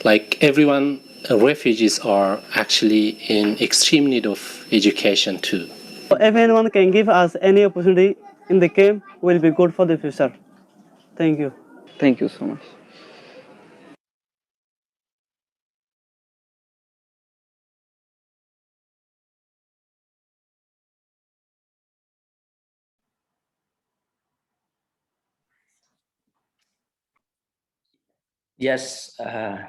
Like everyone, refugees are actually in extreme need of education too. If anyone can give us any opportunity in the camp, will be good for the future. Thank you. Thank you so much. Yes,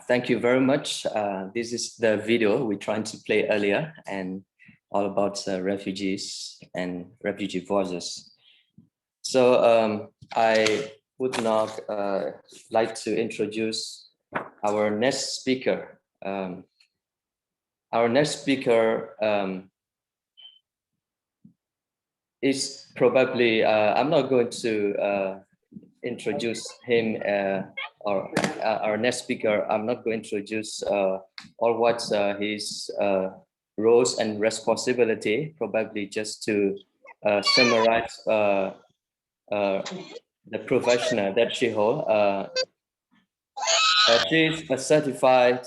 thank you very much. This is the video we're trying to play earlier and all about refugees and refugee voices. So I would now like to introduce our next speaker. Our next speaker is probably, I'm not going to introduce him or our next speaker. I'm not going to introduce all what his roles and responsibility, probably just to summarize the professional that she holds. She's a certified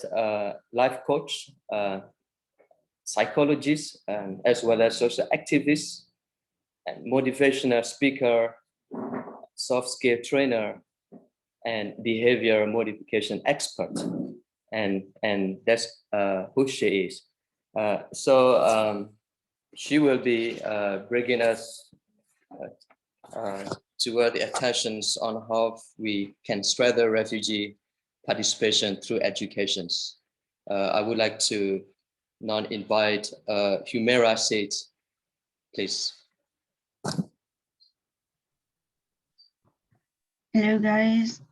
life coach, psychologist, as well as social activist, and motivational speaker, soft skill trainer, and behavior modification expert. And that's who she is. So she will be bringing us toward the attentions on how we can strengthen refugee participation through education. I would like to now invite Humera Said, please. Hello guys,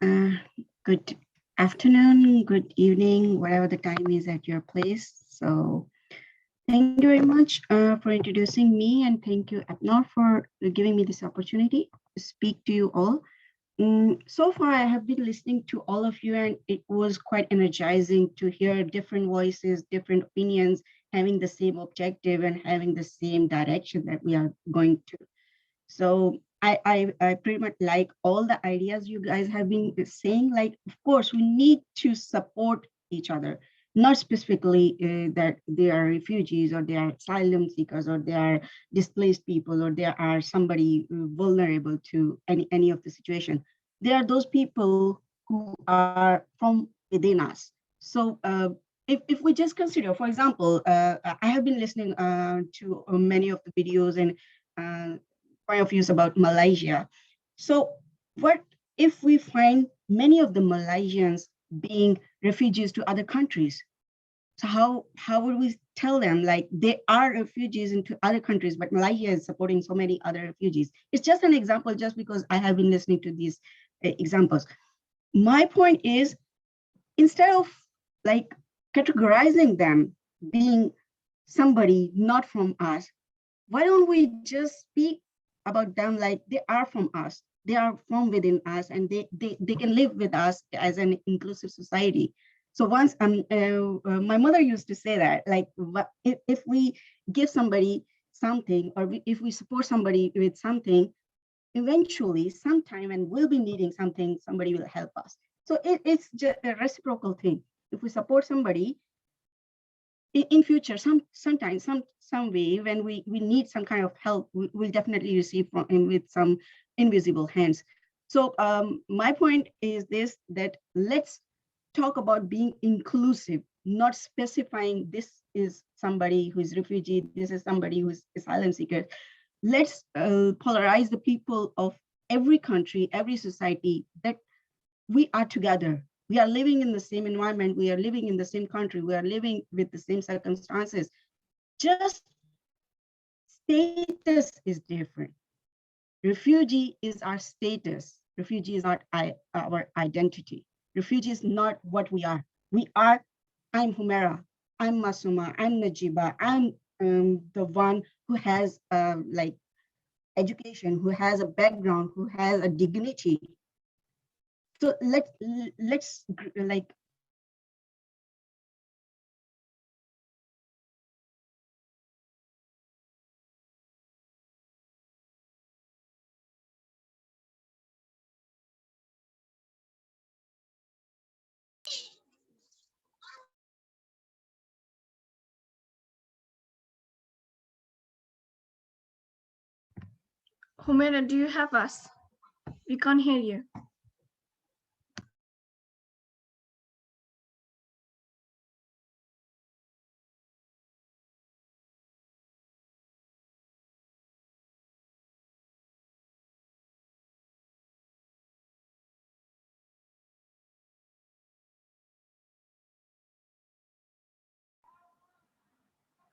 good afternoon, good evening, whatever the time is at your place. So thank you very much for introducing me, and thank you APNOR for giving me this opportunity to speak to you all. So far I have been listening to all of you, and it was quite energizing to hear different voices, different opinions, having the same objective and having the same direction that we are going to. So I pretty much like all the ideas you guys have been saying. Like, of course, we need to support each other, not specifically that they are refugees or they are asylum seekers or they are displaced people or they are somebody vulnerable to any of the situation. There are those people who are from within us. So if we just consider, for example, I have been listening to many of the videos and point of views about Malaysia. So what if we find many of the Malaysians being refugees to other countries? So how would we tell them like they are refugees into other countries, but Malaysia is supporting so many other refugees? It's just an example, just because I have been listening to these examples. My point is, instead of like categorizing them being somebody not from us, why don't we just speak about them like they are from us, they are from within us, and they can live with us as an inclusive society. So once my mother used to say that, like, if we give somebody something, or if we support somebody with something, eventually sometime and we'll be needing something, somebody will help us. So it's just a reciprocal thing. If we support somebody in future, sometimes some way when we need some kind of help, we'll definitely receive from him with some invisible hands. So my point is this, that let's talk about being inclusive, not specifying this is somebody who is refugee, this is somebody who is asylum seeker. Let's polarize the people of every country, every society, that we are together. We are living in the same environment. We are living in the same country. We are living with the same circumstances. Just status is different. Refugee is our status. Refugee is not our identity. Refugee is not what we are. We are, I'm Humaira, I'm Masuma, I'm Najiba, I'm the one who has like education, who has a background, who has a dignity. So let's like Humaira, do you have us? We can't hear you.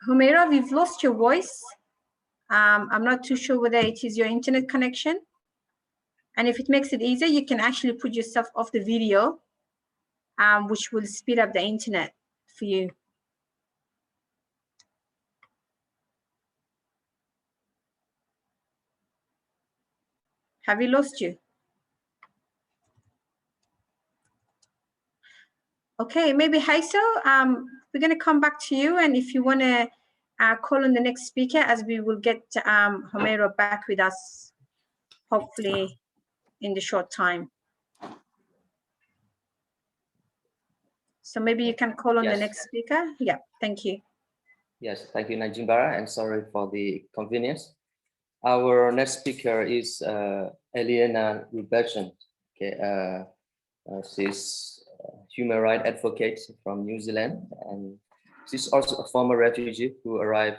Humaira, we've lost your voice. I'm not too sure whether it is your internet connection. And if it makes it easier, you can actually put yourself off the video, which will speed up the internet for you. Have we lost you? Okay, maybe Haiso, we're going to come back to you. And if you want to call on the next speaker, as we will get Humaira back with us, hopefully in the short time. So maybe you can call on the next speaker. Yeah, thank you. Yes, thank you, Najimbara, and sorry for the inconvenience. Our next speaker is Eliana Rubergen. Okay, she's a human rights advocate from New Zealand, and she's also a former refugee who arrived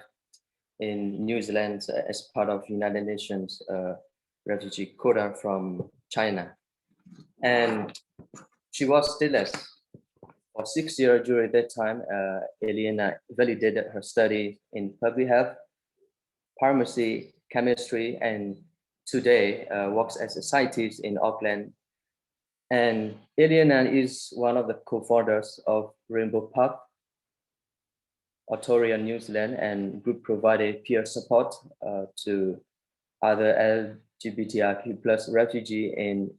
in New Zealand as part of United Nations refugee quota from China. And she was stateless for 6 years. During that time, Eliana validated her study in public health, pharmacy, chemistry, and today works as a scientist in Auckland. And Eliana is one of the co-founders of Rainbow Pup, Autoria New Zealand, and group provided peer support to other LGBTIQ plus refugee in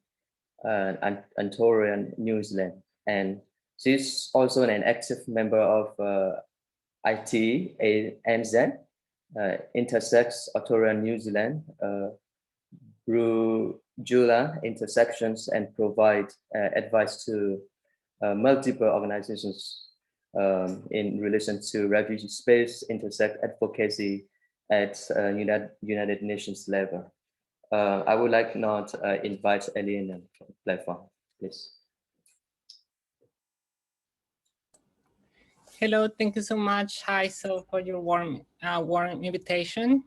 Autoria New Zealand. And she's also an active member of ITANZ, Intersex Autoria New Zealand, Jula Intersections, and provide advice to multiple organizations in relation to refugee space, intersex advocacy at United Nations level. I would like now to invite Eliana to the platform, please. Hello, thank you so much, Haisel, for your warm invitation.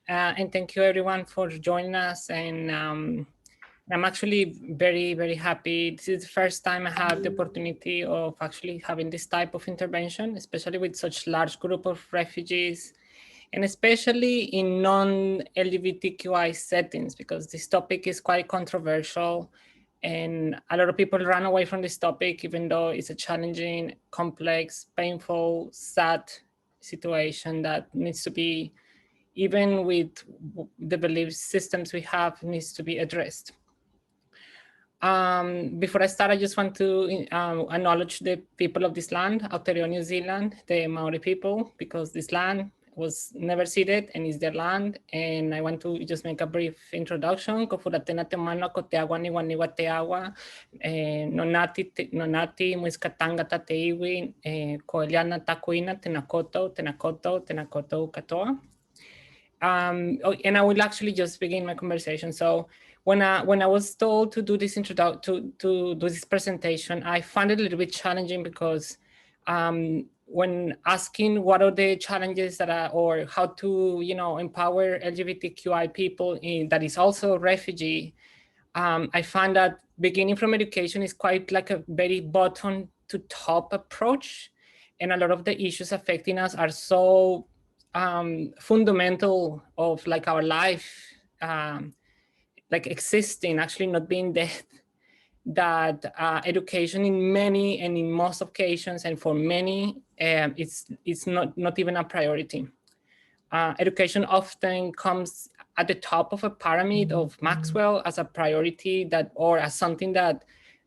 And thank you everyone for joining us. And I'm actually very, very happy. This is the first time I have the opportunity of actually having this type of intervention, especially with such large group of refugees, and especially in non-LGBTQI settings, because this topic is quite controversial. And a lot of people run away from this topic, even though it's a challenging, complex, painful, sad situation that needs to be, even with the belief systems we have, needs to be addressed. Before I start, I just want to acknowledge the people of this land, Aotearoa New Zealand, the Maori people, because this land was never seated and is their land. And I want to just make a brief introduction. Kofuratena temano koteagua ni waniwa teagua, nonati muiskatanga tateiwi, koeliana takuina tenakoto katoa. And I will actually just begin my conversation. So when I was told to do this to do this presentation, I found it a little bit challenging because when asking what are the challenges that are, or how to, empower LGBTQI people that is also refugee, I find that beginning from education is quite like a very bottom to top approach. And a lot of the issues affecting us are so fundamental of like our life, like existing, actually not being dead, that education in many and in most occasions and for many, it's not even a priority. Education often comes at the top of a pyramid of Maxwell as a priority that, or as something that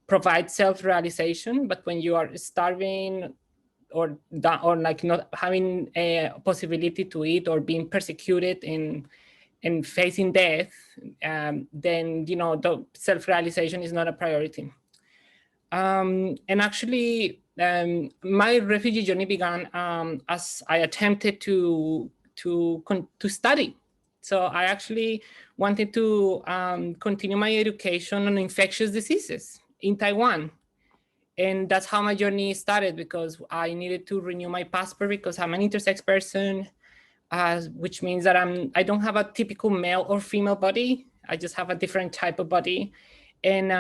provides self-realization. But when you are starving or like not having a possibility to eat or being persecuted and facing death, then, the self-realization is not a priority. And actually, my refugee journey began as I attempted to study. So I actually wanted to continue my education on infectious diseases in Taiwan. And that's how my journey started, because I needed to renew my passport because I'm an intersex person, which means that I don't have a typical male or female body. I just have a different type of body. And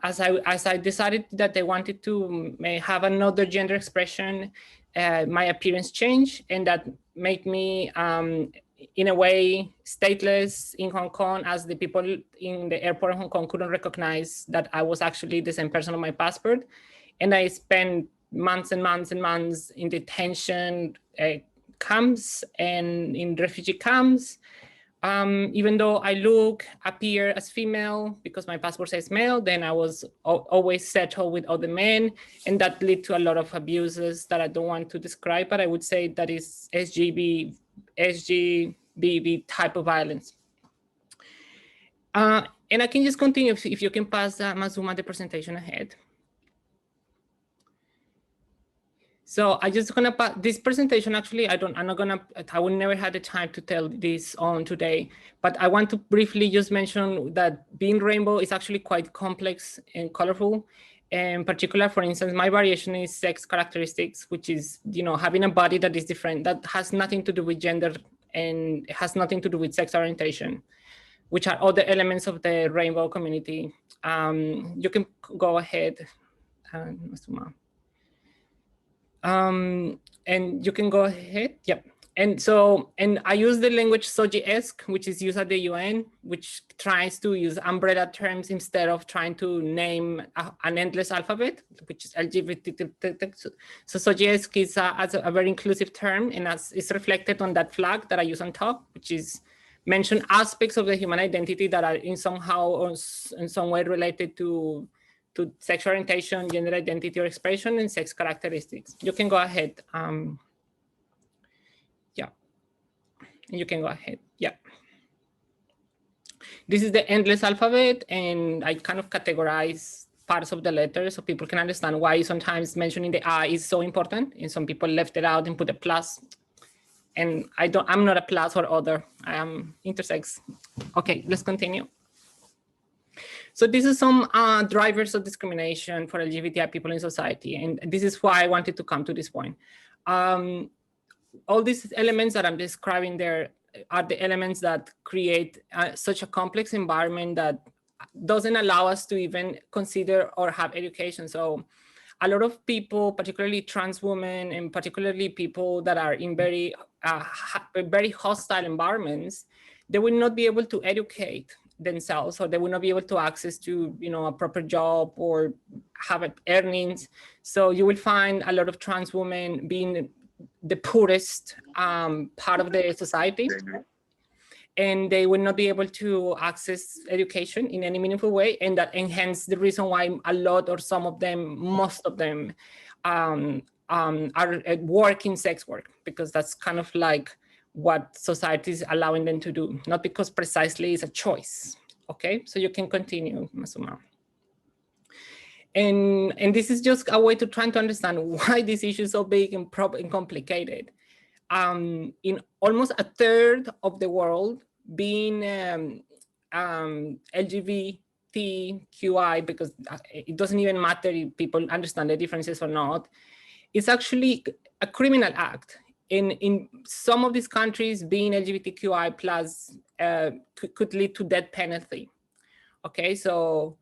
as I decided that I wanted to have another gender expression, my appearance changed, and that made me, in a way, stateless in Hong Kong, as the people in the airport of Hong Kong couldn't recognize that I was actually the same person on my passport. And I spent months and months and months in detention camps and in refugee camps. Even though I appear as female because my passport says male, then I was always settled with other men, and that led to a lot of abuses that I don't want to describe, but I would say that is SGBB type of violence. And I can just continue if you can pass Mazuma the presentation ahead. So I just gonna pass this presentation. Actually, I will never have the time to tell this on today, but I want to briefly just mention that being rainbow is actually quite complex and colorful. In particular, for instance, my variation is sex characteristics, which is, having a body that is different, that has nothing to do with gender and has nothing to do with sex orientation, which are other elements of the rainbow community. You can go ahead, and you can go ahead. Yep. And I use the language SOGI-esque, which is used at the UN, which tries to use umbrella terms instead of trying to name an endless alphabet, which is LGBT. So SOGI-esque is a very inclusive term, and as is reflected on that flag that I use on top, which is mention aspects of the human identity that are in somehow or in some way related to sexual orientation, gender identity or expression, and sex characteristics. You can go ahead. Yeah, you can go ahead. Yeah. This is the endless alphabet, and I kind of categorize parts of the letters so people can understand why sometimes mentioning the I is so important, and some people left it out and put a plus. And I'm not a plus or other, I am intersex. Okay, let's continue. So this is some drivers of discrimination for LGBTI people in society. And this is why I wanted to come to this point. All these elements that I'm describing there are the elements that create such a complex environment that doesn't allow us to even consider or have education. So a lot of people, particularly trans women, and particularly people that are in very hostile environments, they will not be able to educate themselves, or they will not be able to access to a proper job or have earnings. So you will find a lot of trans women being the poorest part of the society, and they will not be able to access education in any meaningful way, and hence the reason why a lot, or some of them, most of them are at work in sex work, because that's kind of like what society is allowing them to do, not because precisely it's a choice. Okay, so you can continue, Masuma. And this is just a way to try to understand why this issue is so big and complicated. In almost a third of the world being LGBTQI, because it doesn't even matter if people understand the differences or not, it's actually a criminal act. In some of these countries, being LGBTQI plus could lead to death penalty. Okay, so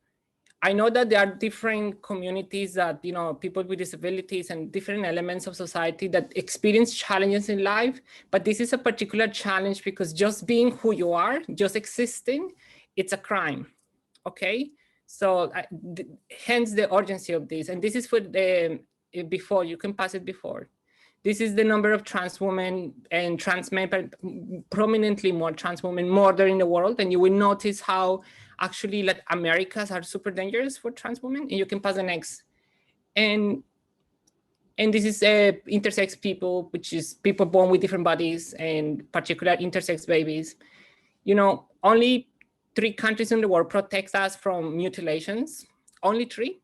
I know that there are different communities that, you know, people with disabilities and different elements of society that experience challenges in life, but this is a particular challenge because just being who you are, just existing, it's a crime, okay? So hence the urgency of this. And this is for the, before, you can pass it before. This is the number of trans women and trans men, but prominently more trans women murdered in the world. And you will notice how actually like Americas are super dangerous for trans women. And you can pass the next. And this is intersex people, which is people born with different bodies and particular intersex babies. You know, only 3 countries in the world protect us from mutilations, only 3.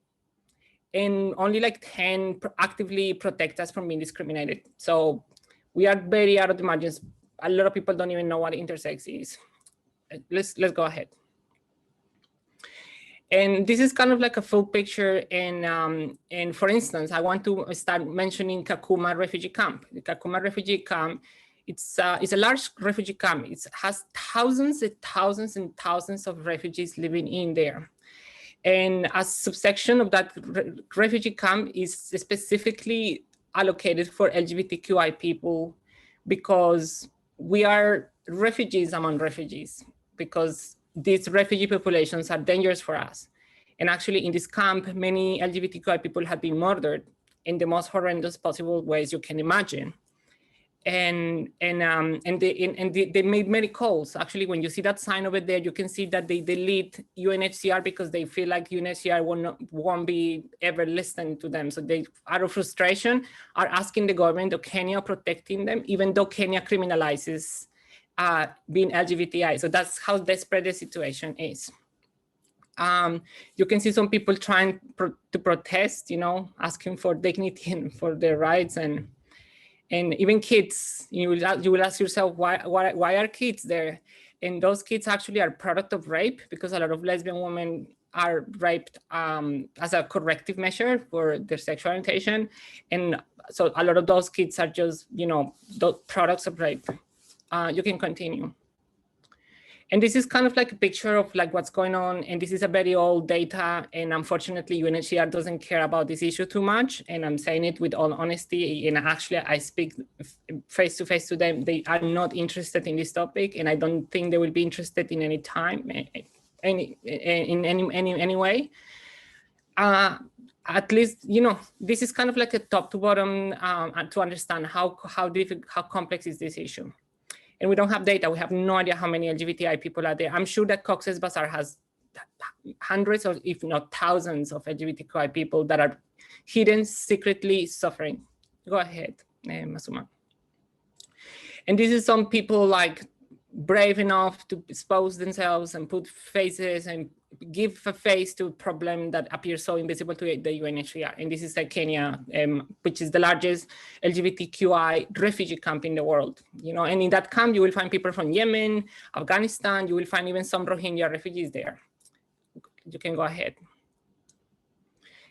And only like 10 actively protect us from being discriminated. So we are very out of the margins. A lot of people don't even know what intersex is. Let's go ahead. And this is kind of like a full picture. And for instance, I want to start mentioning Kakuma refugee camp. The Kakuma refugee camp, it's a large refugee camp. It has thousands and thousands and thousands of refugees living in there. And a subsection of that refugee camp is specifically allocated for LGBTQI people because we are refugees among refugees, because these refugee populations are dangerous for us. And actually in this camp, many LGBTQI people have been murdered in the most horrendous possible ways you can imagine. And they made many calls. Actually, when you see that sign over there, you can see that they delete UNHCR because they feel like UNHCR won't be ever listening to them. So they, out of frustration, are asking the government of Kenya protecting them, even though Kenya criminalizes being LGBTI. So that's how desperate the situation is. You can see some people trying to protest, you know, asking for dignity and for their rights, and even kids. You will ask yourself, why are kids there? And those kids actually are product of rape, because a lot of lesbian women are raped as a corrective measure for their sexual orientation. And so a lot of those kids are just, you know, the products of rape. You can continue. And this is kind of like a picture of like what's going on. And this is a very old data. And unfortunately, UNHCR doesn't care about this issue too much. And I'm saying it with all honesty. And actually, I speak face to face to them. They are not interested in this topic. And I don't think they will be interested in any time, in any way. At least, you know, this is kind of like a top to bottom to understand how complex is this issue. And we don't have data. We have no idea how many LGBTI people are there. I'm sure that Cox's Bazar has hundreds or if not thousands of LGBTQI people that are hidden, secretly suffering. Go ahead, Masuma. And this is some people like brave enough to expose themselves and put faces and give a face to a problem that appears so invisible to the UNHCR. And this is like Kenya, which is the largest LGBTQI refugee camp in the world. You know, and in that camp, you will find people from Yemen, Afghanistan. You will find even some Rohingya refugees there. You can go ahead.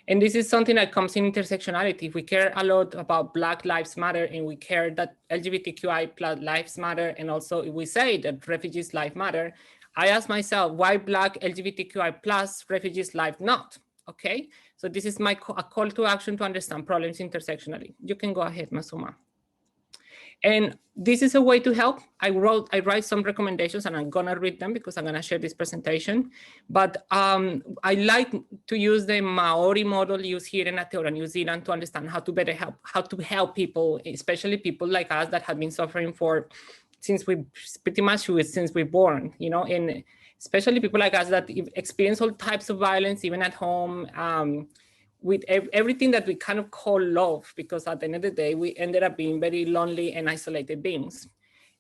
And this is something that comes in intersectionality. If we care a lot about Black Lives Matter, and we care that LGBTQI plus lives matter, and also if we say that refugees' lives matter, I ask myself, why Black LGBTQI plus refugees' lives not? Okay, so this is a call to action to understand problems intersectionally. You can go ahead, Masuma. And this is a way to help. I write some recommendations, and I'm gonna read them because I'm gonna share this presentation. But I like to use the Maori model used here in Aotearoa, New Zealand, to understand how to help people, especially people like us that have been suffering since we're born, you know, and especially people like us that experience all types of violence, even at home, with everything that we kind of call love, because at the end of the day, we ended up being very lonely and isolated beings.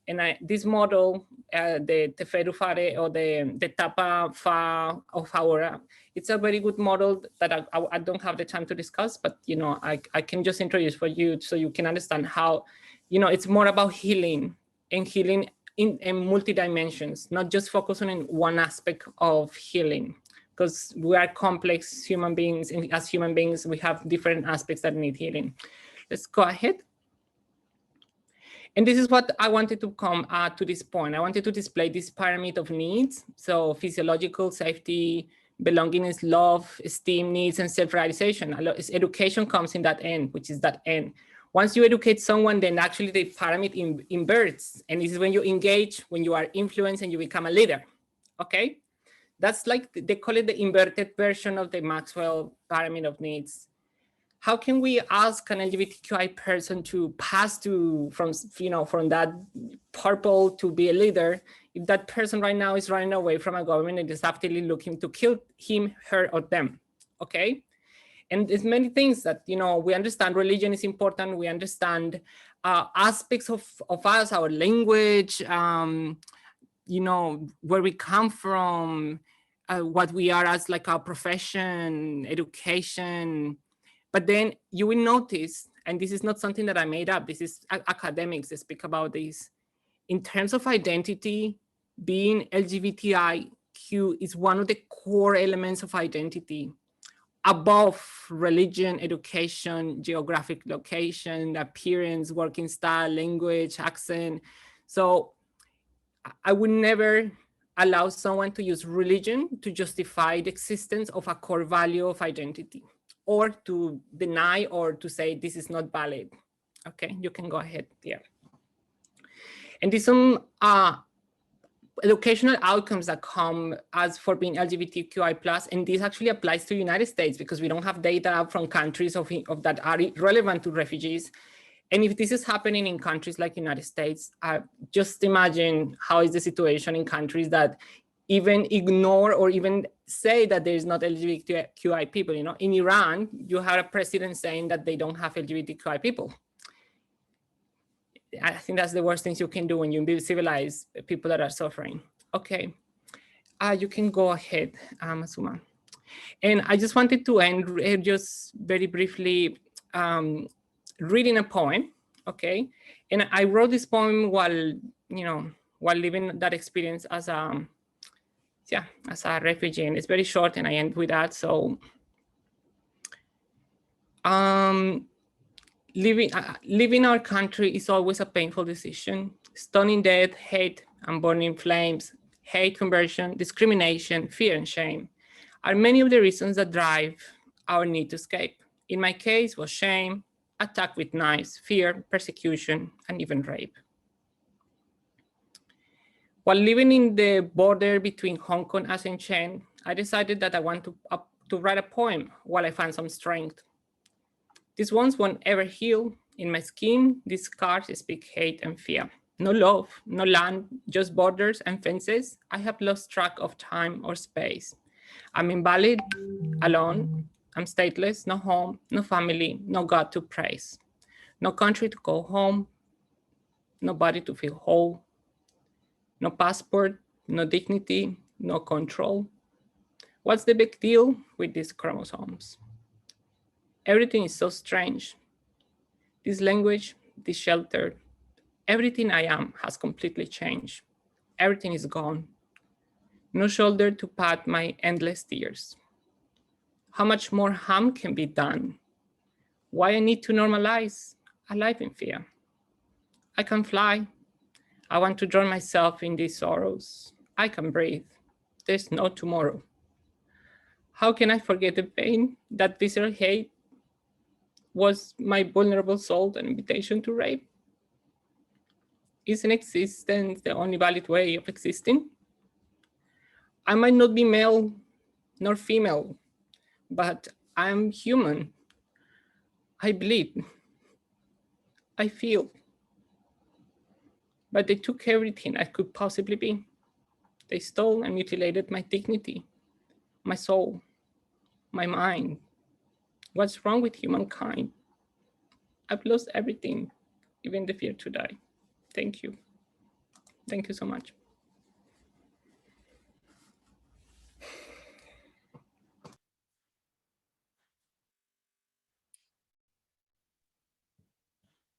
And this model, the Te Wheru Whare or the Tapa Wha of Haora, it's a very good model that I don't have the time to discuss, but I can just introduce for you so you can understand how, it's more about healing, and healing in multi dimensions, not just focus on one aspect of healing, because we are complex human beings, and as human beings, we have different aspects that need healing. Let's go ahead. And this is what I wanted to come to this point. I wanted to display this pyramid of needs. So physiological, safety, belongingness, love, esteem, needs, and self-realization. Education comes in that end, which is that end. Once you educate someone, then actually the pyramid inverts. And this is when you engage, when you are influenced, and you become a leader, okay? That's like, they call it the inverted version of the Maxwell pyramid of needs. How can we ask an LGBTQI person to pass from that purple to be a leader if that person right now is running away from a government and is actively looking to kill him, her, or them, okay? And there's many things that, we understand religion is important. We understand aspects of us, our language, where we come from, what we are as like our profession, education. But then you will notice, and this is not something that I made up, this is academics that speak about this. In terms of identity, being LGBTIQ is one of the core elements of identity, above religion, education, geographic location, appearance, working style, language, accent. So I would never allow someone to use religion to justify the existence of a core value of identity, or to deny or to say this is not valid. Okay, you can go ahead there. And there's some educational outcomes that come as for being LGBTQI+, and this actually applies to the United States because we don't have data from countries of that are relevant to refugees. And if this is happening in countries like the United States, just imagine how is the situation in countries that even ignore or even say that there is not LGBTQI people. In Iran, you have a president saying that they don't have LGBTQI people. I think that's the worst things you can do when you civilize people that are suffering. Okay, you can go ahead, Masuma. And I just wanted to end just very briefly reading a poem, okay? And I wrote this poem while living that experience as a refugee, and it's very short, and I end with that. So, leaving our country is always a painful decision. Stoning death, hate, and burning flames, hate conversion, discrimination, fear, and shame are many of the reasons that drive our need to escape. In my case, was shame, attack with knives, fear, persecution, and even rape. While living in the border between Hong Kong and Shenzhen, I decided that I want to write a poem while I find some strength. These wounds won't ever heal. In my skin, these scars speak hate and fear. No love, no land, just borders and fences. I have lost track of time or space. I'm invalid, alone. I'm stateless, no home, no family, no God to praise. No country to go home, nobody to feel whole. No passport, no dignity, no control. What's the big deal with these chromosomes? Everything is so strange. This language, this shelter, everything I am has completely changed. Everything is gone. No shoulder to pat my endless tears. How much more harm can be done? Why I need to normalize a life in fear? I can fly. I want to drown myself in these sorrows. I can breathe. There's no tomorrow. How can I forget the pain that visceral hate was my vulnerable soul an invitation to rape? Isn't existence the only valid way of existing? I might not be male nor female, but I'm human. I bleed. I feel. But they took everything I could possibly be. They stole and mutilated my dignity, my soul, my mind. What's wrong with humankind? I've lost everything, even the fear to die. Thank you. Thank you so much.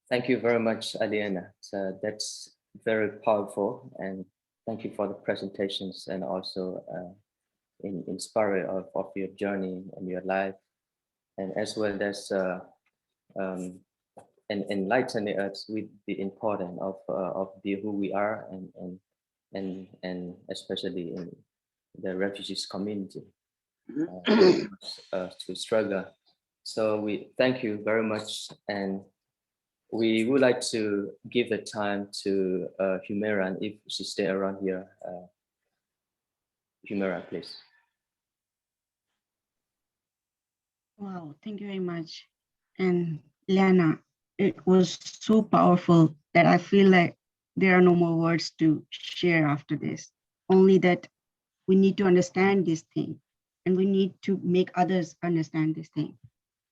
Thank you very much, Aliana. So that's very powerful, and thank you for the presentations and also inspiring of your journey and your life, and as well as and enlightening us with the importance of who we are and especially in the refugees community to struggle. So we thank you very much, and we would like to give the time to Humeran if she stay around here. Humeran, please. Wow, thank you very much. And Liana, it was so powerful that I feel like there are no more words to share after this. Only that we need to understand this thing, and we need to make others understand this thing.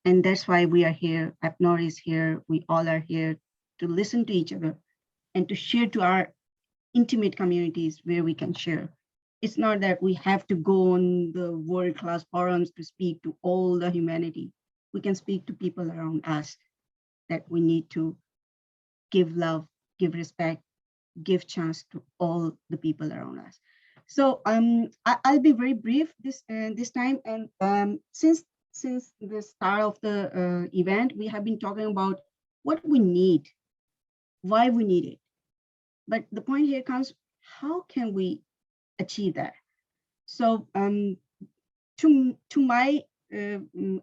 And that's why we are here. APNOR is here. We all are here to listen to each other and to share to our intimate communities where we can share. It's not that we have to go on the world-class forums to speak to all the humanity. We can speak to people around us, that we need to give love, give respect, give chance to all the people around us. So I'll be very brief this time. And since the start of the event, we have been talking about what we need, why we need it. But the point here comes, how can we achieve that? So to my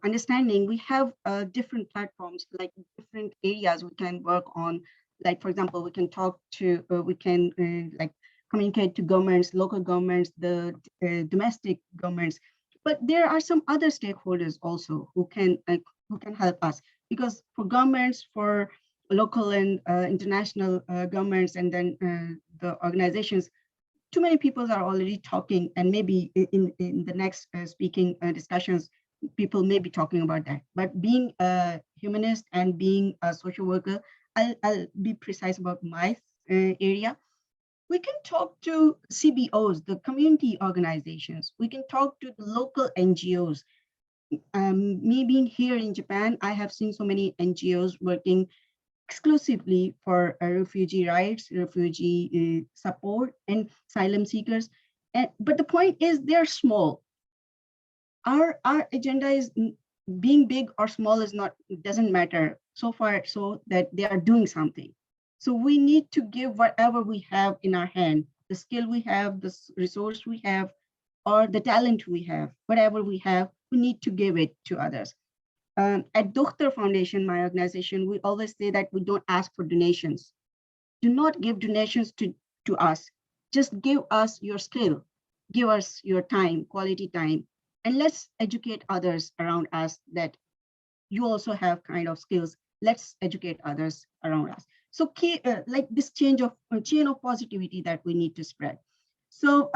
understanding, we have different platforms, like different areas we can work on. Like, for example, we can talk to, we can like communicate to governments, local governments, the domestic governments. But there are some other stakeholders also who can help us, because for governments, for local and international governments, and then the organizations, too many people are already talking, and maybe in the next speaking discussions, people may be talking about that. But being a humanist and being a social worker, I'll be precise about my area. We can talk to CBOs, the community organizations. We can talk to the local NGOs. Me being here in Japan, I have seen so many NGOs working exclusively for refugee rights, refugee support, and asylum seekers. But the point is, they're small. Our agenda is being big or small is not, it doesn't matter so far, so that they are doing something. So we need to give whatever we have in our hand, the skill we have, the resource we have, or the talent we have, whatever we have, we need to give it to others. At Dochter Foundation, my organization, we always say that we don't ask for donations. Do not give donations to us. Just give us your skill, give us your time, quality time, and let's educate others around us that you also have kind of skills. Let's educate others around us. So like this chain of positivity that we need to spread. So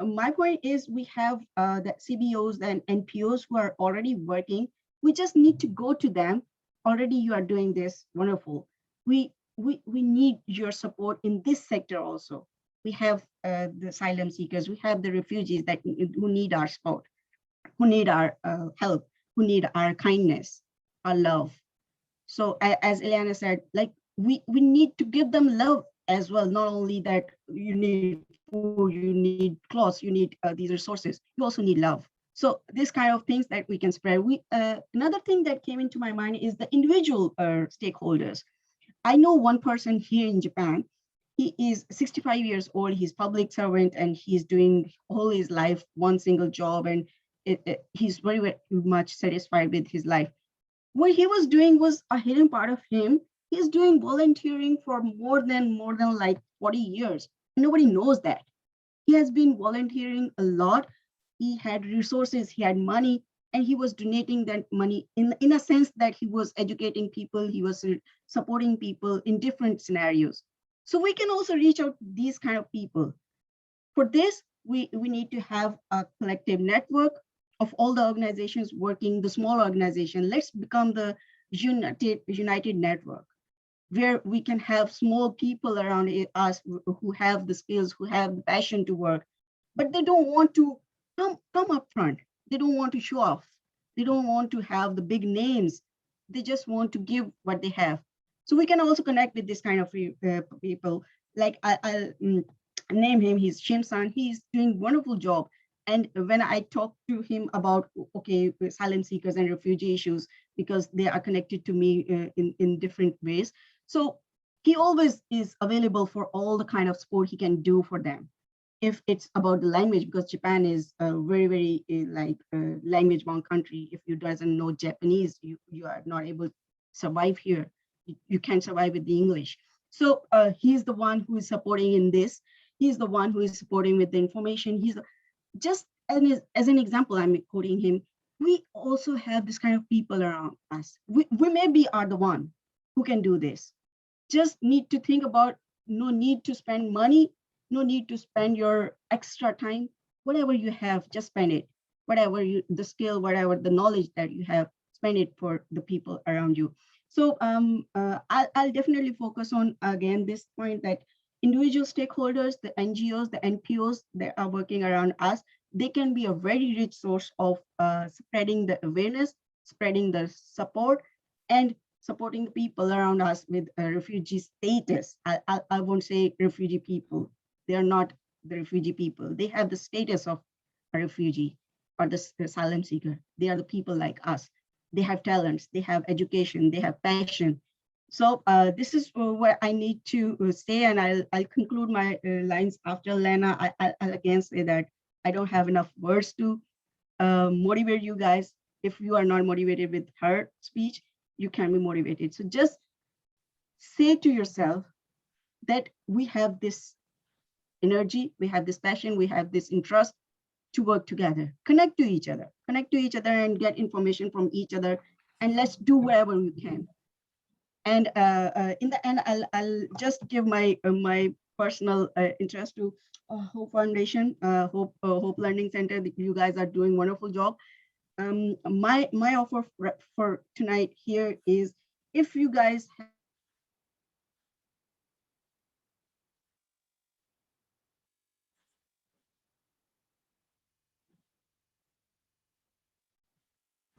my point is, we have the CBOs and NPOs who are already working. We just need to go to them. Already you are doing this, wonderful. We need your support in this sector also. We have the asylum seekers, we have the refugees who need our support, who need our help, who need our kindness, our love. So as Eliana said, like we need to give them love as well. Not only that you need food, you need clothes, you need these resources, you also need love. So this kind of things that we can spread. Another thing that came into my mind is the individual stakeholders. I know one person here in Japan. He is 65 years old, he's public servant, and he's doing all his life one single job, and he's very, very much satisfied with his life. What he was doing was a hidden part of him. He's doing volunteering for more than like 40 years. Nobody knows that. He has been volunteering a lot. He had resources, he had money, and he was donating that money in a sense that he was educating people, he was supporting people in different scenarios. So we can also reach out to these kind of people. For this, we need to have a collective network of all the organizations working, the small organization. Let's become the united network. where we can have small people around us who have the skills, who have the passion to work, but they don't want to come up front. They don't want to show off. They don't want to have the big names. They just want to give what they have. So we can also connect with this kind of people. Like I'll name him, he's Shimsan. He's doing wonderful job. And when I talk to him about, okay, asylum seekers and refugee issues, because they are connected to me in different ways. So he always is available for all the kind of support he can do for them. If it's about the language, because Japan is a very, very language bound country. If you doesn't know Japanese, you are not able to survive here. You can't survive with the English. So he's the one who is supporting in this. He's the one who is supporting with the information. He's just as an example, I'm quoting him. We also have this kind of people around us. We maybe are the one who can do this. Just need to think about, no need to spend money, no need to spend your extra time. Whatever you have, just spend it. Whatever the skill, whatever the knowledge that you have, spend it for the people around you. So I'll definitely focus on, again, this point that individual stakeholders, the NGOs, the NPOs that are working around us, they can be a very rich source of spreading the awareness, spreading the support, and supporting the people around us with refugee status. I won't say refugee people. They are not the refugee people. They have the status of a refugee or the asylum seeker. They are the people like us. They have talents, they have education, they have passion. So this is what I need to say, and I'll conclude my lines after Lena. I'll again say that I don't have enough words to motivate you guys. If you are not motivated with her speech, you can be motivated. So just say to yourself that we have this energy, we have this passion, we have this interest to work together, connect to each other and get information from each other, and let's do whatever we can. And in the end, I'll just give my personal interest to Hope Foundation, Hope Learning Center. You guys are doing a wonderful job. My offer for tonight here is, if you guys have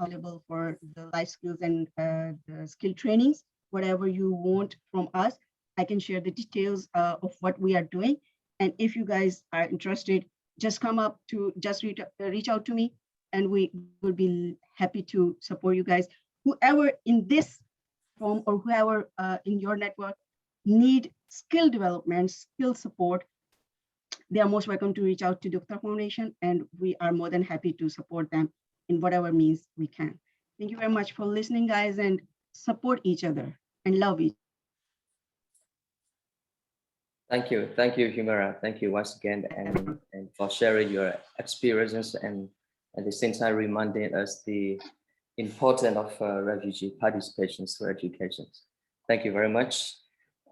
available for the life skills and the skill trainings, whatever you want from us, I can share the details of what we are doing. And if you guys are interested, just come up to, just reach out to me, and we will be happy to support you guys. Whoever in this form or whoever in your network need skill development, skill support, they are most welcome to reach out to Dukta Foundation, and we are more than happy to support them in whatever means we can. Thank you very much for listening, guys, and support each other and love each other. Thank you, Humira. Thank you once again, and for sharing your experiences, and at the same time reminding us the importance of refugee participations for education. Thank you very much.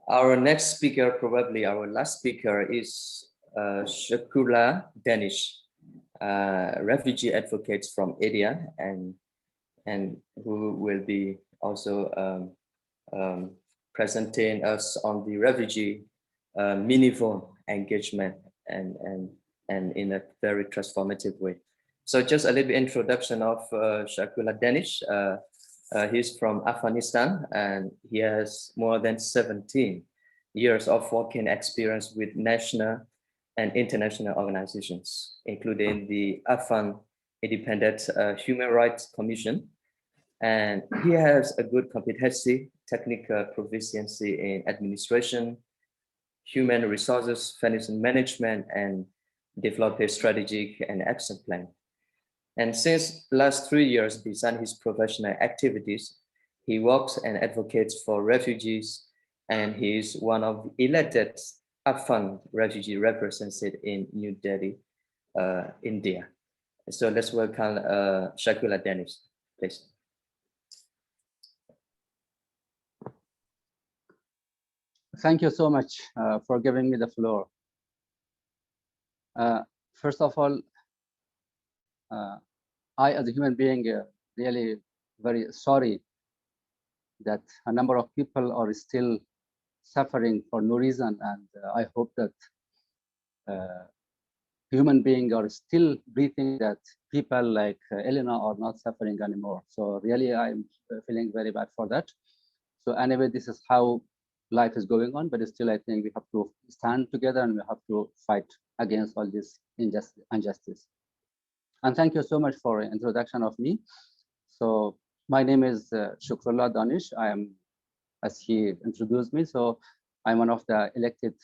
Our next speaker, probably our last speaker, is Shakula Danish, refugee advocates from India, and who will be also presenting us on the refugee meaningful engagement and in a very transformative way. So just a little bit introduction of Shakula Danish. He's from Afghanistan, and he has more than 17 years of working experience with national and international organizations, including the Afghan Independent Human Rights Commission. And he has a good competency, technical proficiency in administration, human resources, financial management, and develop a strategic and action plan. And since last 3 years, besides his professional activities, he works and advocates for refugees, and he is one of the elected Afghan refugee representatives in New Delhi, India. So let's welcome Shakula Danish, please. Thank you so much for giving me the floor. First of all, I, as a human being, really very sorry that a number of people are still suffering for no reason. And I hope that human beings are still breathing, that people like Elena are not suffering anymore. So really, I'm feeling very bad for that. So anyway, this is how life is going on, but still I think we have to stand together and we have to fight against all this injustice. And thank you so much for the introduction of me. So my name is Shukrullah Danish. I am, as he introduced me, so I'm one of the elected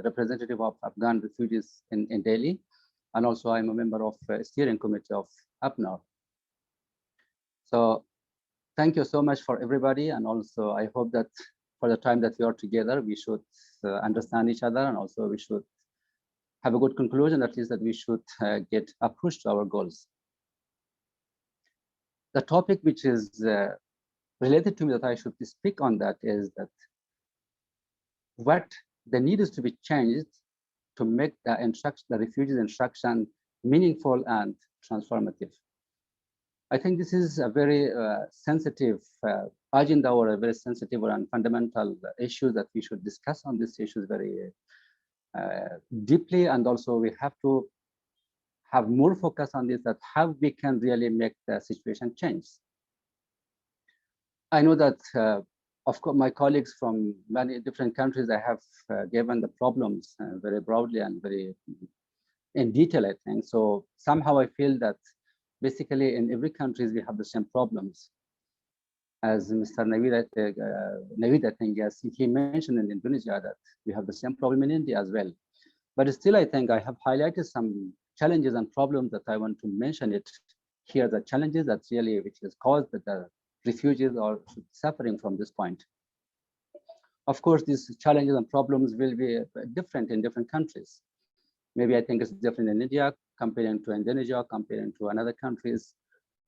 representative of Afghan refugees in Delhi. And also I'm a member of steering committee of APNOR. So thank you so much for everybody. And also I hope that for the time that we are together, we should understand each other, and also we should have a good conclusion, at least that we should get a push to our goals. The topic which is related to me that I should speak on that is that what the need is to be changed to make the refugees instruction meaningful and transformative. I think this is a very sensitive agenda, or a very sensitive and fundamental issue that we should discuss on this issue very deeply, and also we have to have more focus on this, that how we can really make the situation change. I know that, of course, my colleagues from many different countries, I have given the problems very broadly and very in detail, I think. So somehow I feel that basically in every country we have the same problems. As Mr. Naveed, I think, yes, he mentioned in Indonesia that we have the same problem in India as well. But still, I think I have highlighted some challenges and problems that I want to mention it here, the challenges that really, which is caused that the refugees are suffering from this point. Of course, these challenges and problems will be different in different countries. Maybe I think it's different in India comparing to Indonesia, comparing to another countries,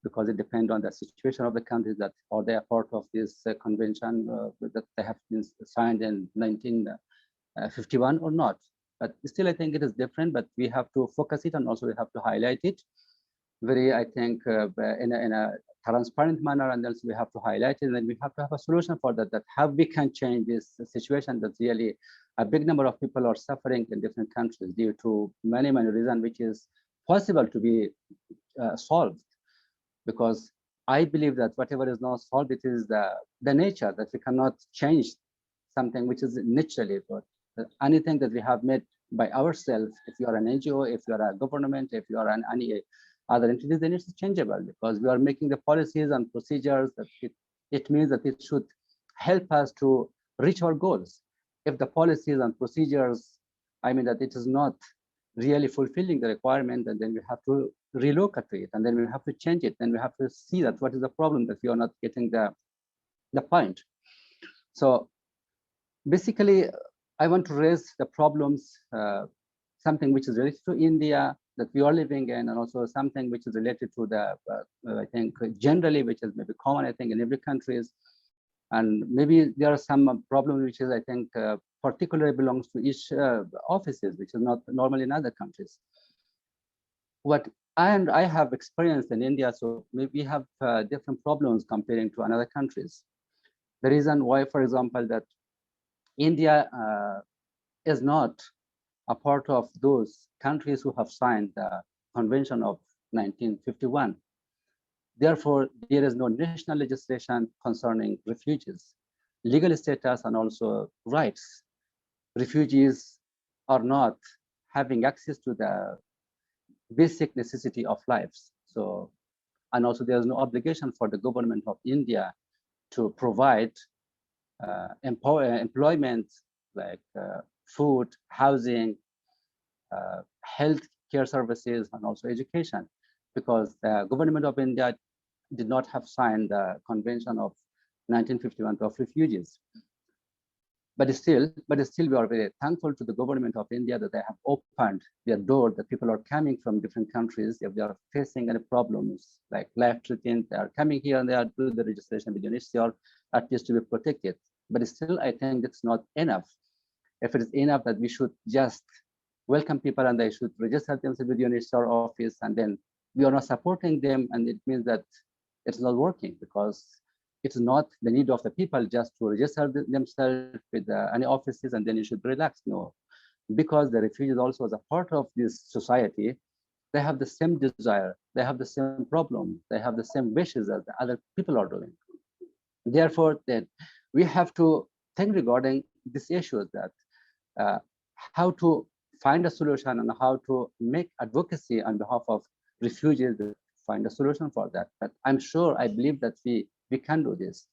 because it depends on the situation of the countries that are they a part of this convention that they have been signed in 1951 or not. But still, I think it is different, but we have to focus it, and also we have to highlight it very, I think, in a transparent manner, and also we have to highlight it, and then we have to have a solution for that, that how we can change this situation that really a big number of people are suffering in different countries due to many, many reasons, which is possible to be solved. Because I believe that whatever is not solved, it is the nature, that we cannot change something which is naturally, but anything that we have made by ourselves, if you are an NGO, if you are a government, if you are any other entities, then it's changeable, because we are making the policies and procedures that it means that it should help us to reach our goals. If the policies and procedures, I mean that it is not really fulfilling the requirement, and then we have to relook at it, and then we have to change it, and we have to see that what is the problem, that we are not getting the point. So basically, I want to raise the problems, something which is related to India that we are living in, and also something which is related to the, I think generally, which is maybe common, I think, in every countries. And maybe there are some problems which is, I think, particularly belongs to each offices, which is not normally in other countries. What I have experienced in India, so we have different problems comparing to other countries. The reason why, for example, that India is not a part of those countries who have signed the Convention of 1951. Therefore, there is no national legislation concerning refugees, legal status, and also rights. Refugees are not having access to the basic necessity of lives. So, and also there is no obligation for the government of India to provide employment, like food, housing, health care services, and also education, because the government of India did not have signed the Convention of 1951 of refugees. But still, we are very thankful to the government of India that they have opened their door, that people are coming from different countries. If they are facing any problems like life-threatening, they are coming here and they are doing the registration with UNHCR, at least to be protected. But still, I think it's not enough. If it is enough that we should just welcome people and they should register themselves with UNHCR office, and then we are not supporting them, and it means that it's not working, because it's not the need of the people just to register themselves with any offices and then you should relax. No, because the refugees also as a part of this society, they have the same desire, they have the same problem, they have the same wishes as the other people are doing. Therefore, that we have to think regarding this issue, that how to find a solution and how to make advocacy on behalf of refugees to find a solution for that. But I'm sure, I believe that we can do this.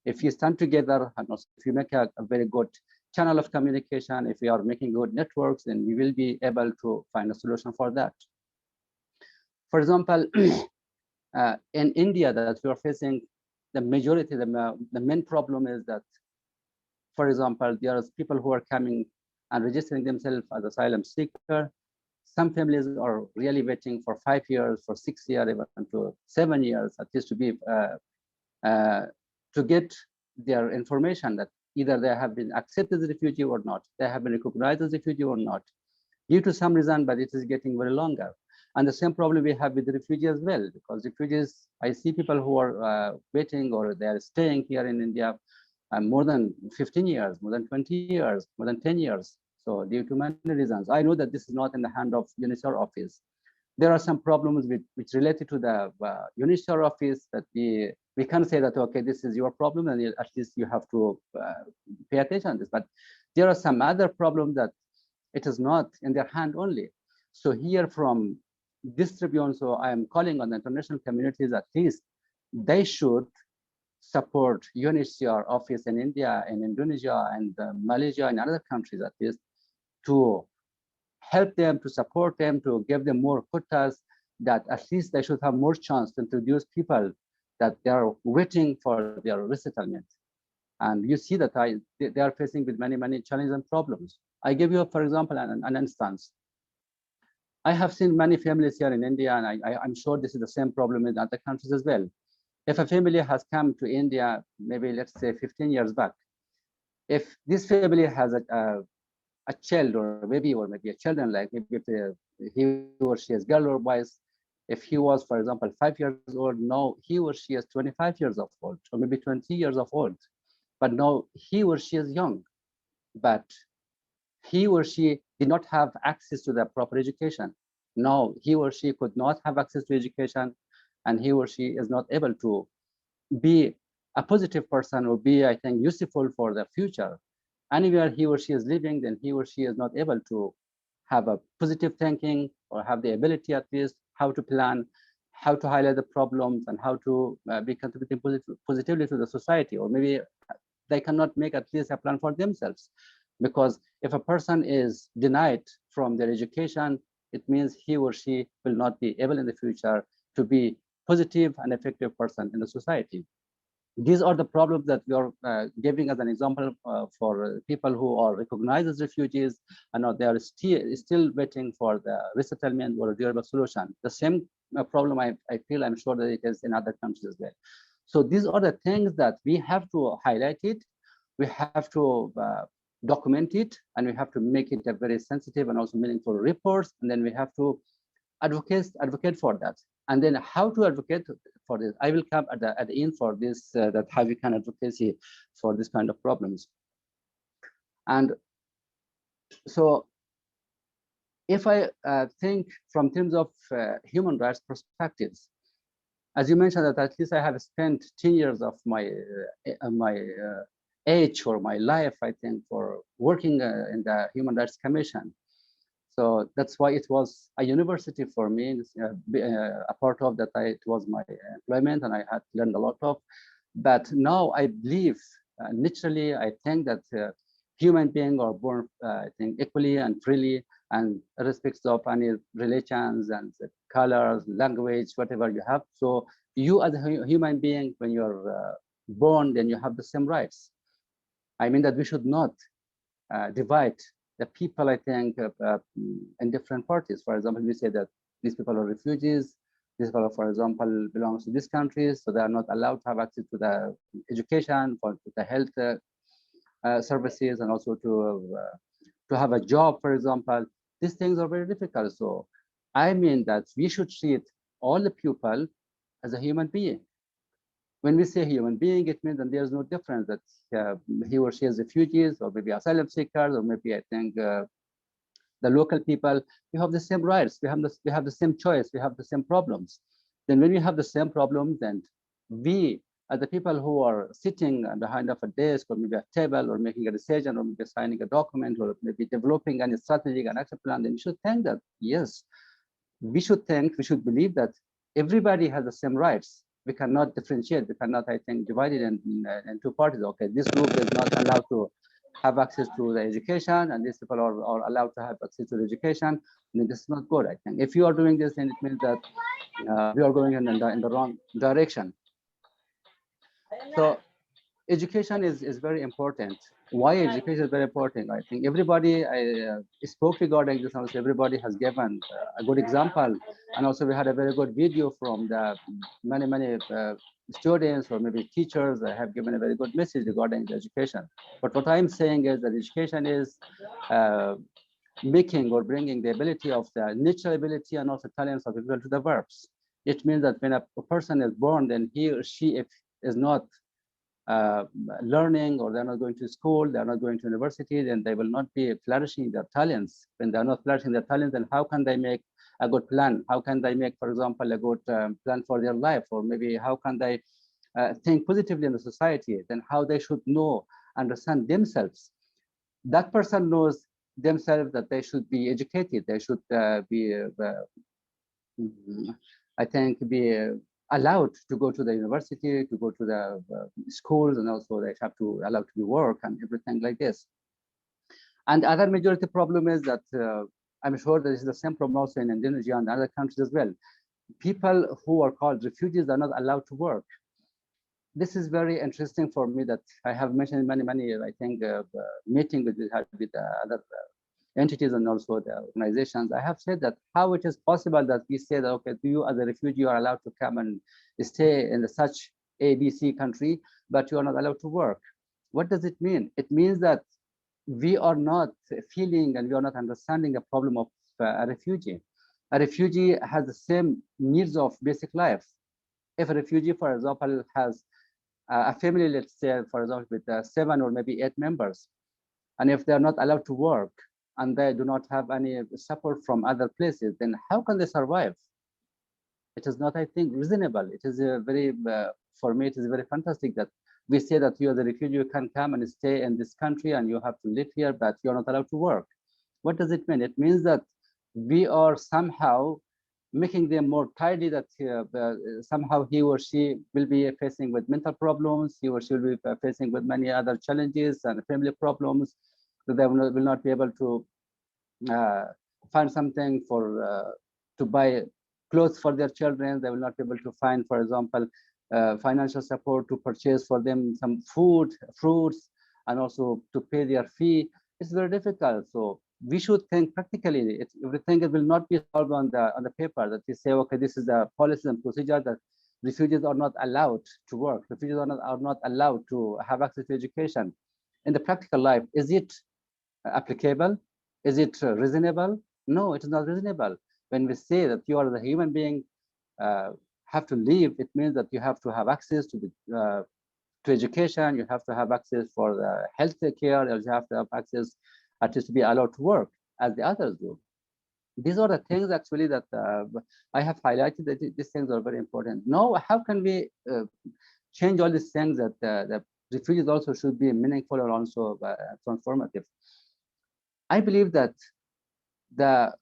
If we stand together and also if we make a very good channel of communication, if we are making good networks, then we will be able to find a solution for that. For example, in India, that we are facing the majority, the main problem is that, for example, there are people who are coming and registering themselves as asylum seeker. Some families are really waiting for 5 years, for 6 years, even to 7 years, at least to be to get their information that either they have been accepted as a refugee or not, they have been recognized as a refugee or not, due to some reason, but it is getting very longer. And the same problem we have with the refugees as well, because refugees, I see people who are waiting or they are staying here in India more than 15 years, more than 20 years, more than 10 years. So due to many reasons, I know that this is not in the hand of UNHCR office. There are some problems which related to the UNHCR office that we can say that, okay, this is your problem and at least you have to pay attention to this. But there are some other problems that it is not in their hand only. So here from this tribune, so I am calling on the international communities, at least they should support UNHCR office in India, in Indonesia, and Malaysia, and other countries at least, to help them, to support them, to give them more quotas, that at least they should have more chance to introduce people that they are waiting for their resettlement. And you see that they are facing with many, many challenges and problems. I give you, for example, an instance. I have seen many families here in India, and I'm sure this is the same problem in other countries as well. If a family has come to India, maybe let's say 15 years back, if this family has a child or maybe a children, like maybe if he or she is girl or boys, if he was, for example, 5 years old, now he or she is 25 years of old, or maybe 20 years of old. But now he or she is young, but he or she did not have access to the proper education. Now he or she could not have access to education, and he or she is not able to be a positive person or be, I think, useful for the future. Anywhere he or she is living, then he or she is not able to have a positive thinking or have the ability at least how to plan, how to highlight the problems, and how to be contributing positively to the society. Or maybe they cannot make at least a plan for themselves. Because if a person is denied from their education, it means he or she will not be able in the future to be positive and effective person in the society. These are the problems that we are giving as an example for people who are recognized as refugees, and they are still waiting for the resettlement or a durable solution. The same problem I feel, I'm sure that it is in other countries as well. So these are the things that we have to highlight it, we have to document it, and we have to make it a very sensitive and also meaningful reports, and then we have to advocate for that. And then how to advocate for this, I will come at the end for this, that how we can advocacy for this kind of problems. And so if I think from terms of human rights perspectives, as you mentioned, that at least I have spent 10 years of my age or my life, I think, for working in the Human Rights Commission. So that's why it was a university for me. A part of that, it was my employment, and I had learned a lot of. But now I believe, naturally, I think that human beings are born, I think, equally and freely, and irrespective of any religions and colors, language, whatever you have. So you as a human being, when you're born, then you have the same rights. I mean that we should not divide the people, I think, in different parties. For example, we say that these people are refugees, these people, for example, belongs to these countries, so they are not allowed to have access to the education, to the health services, and also to have a job, for example. These things are very difficult. So I mean that we should treat all the people as a human being. When we say human being, it means that there's no difference that he or she is refugees or maybe asylum seekers or maybe I think the local people. We have the same rights. We have the same choice. We have the same problems. Then when we have the same problems, then we, as the people who are sitting behind of a desk or maybe a table or making a decision or maybe signing a document or maybe developing any strategy and action plan, then we should think that, yes, we should believe that everybody has the same rights. We cannot differentiate. We cannot, I think, divide it in two parties. Okay, this group is not allowed to have access to the education, and these people are allowed to have access to the education. I mean, this is not good, I think. If you are doing this, then it means that we are going in the wrong direction. So education is very important. Why education is very important? I think everybody spoke regarding this. Also, everybody has given a good example, and also we had a very good video from the many students or maybe teachers that have given a very good message regarding the education. But what I'm saying is that education is making or bringing the ability of the natural ability and also talents of people to the verbs. It means that when a person is born, then he or she, if is not learning or they're not going to school, they're not going to university, then they will not be flourishing their talents. When they're not flourishing their talents, then how can they make a good plan? How can they make, for example, a good plan for their life? Or maybe how can they think positively in the society? Then how they should know, understand themselves. That person knows themselves that they should be educated. They should I think, be allowed to go to the university, to go to the schools, and also they have to allowed to work and everything like this. And other majority problem is that I'm sure there is the same problem also in Indonesia and other countries as well. People who are called refugees are not allowed to work. This is very interesting for me that I have mentioned many, I think, meeting with other entities and also the organizations. I have said that how it is possible that we say that, okay, you as a refugee are allowed to come and stay in such ABC country, but you are not allowed to work. What does it mean? It means that we are not feeling and we are not understanding the problem of a refugee. A refugee has the same needs of basic life. If a refugee, for example, has a family, let's say, for example, with 7 or maybe 8 members, and if they're not allowed to work, and they do not have any support from other places, then how can they survive? It is not, I think, reasonable. It is a very, for me, it is very fantastic that we say that you as a refugee, you can come and stay in this country and you have to live here, but you're not allowed to work. What does it mean? It means that we are somehow making them more tidy, that somehow he or she will be facing with mental problems, he or she will be facing with many other challenges and family problems, so they will not be able to find something for to buy clothes for their children. They will not be able to find, for example, financial support to purchase for them some food, fruits, and also to pay their fee. It's very difficult. So we should think practically. Everything will not be solved on the paper, that we say, okay, this is the policy and procedure that refugees are not allowed to work. Refugees are not allowed to have access to education. In the practical life, is it applicable? Is it reasonable? No, it is not reasonable. When we say that you are the human being, have to live, it means that you have to have access to the to education, you have to have access for the health care, you have to have access at least to be allowed to work as the others do. These are the things actually that I have highlighted, that these things are very important. Now, how can we change all these things that the refugees also should be meaningful and also transformative? I believe that the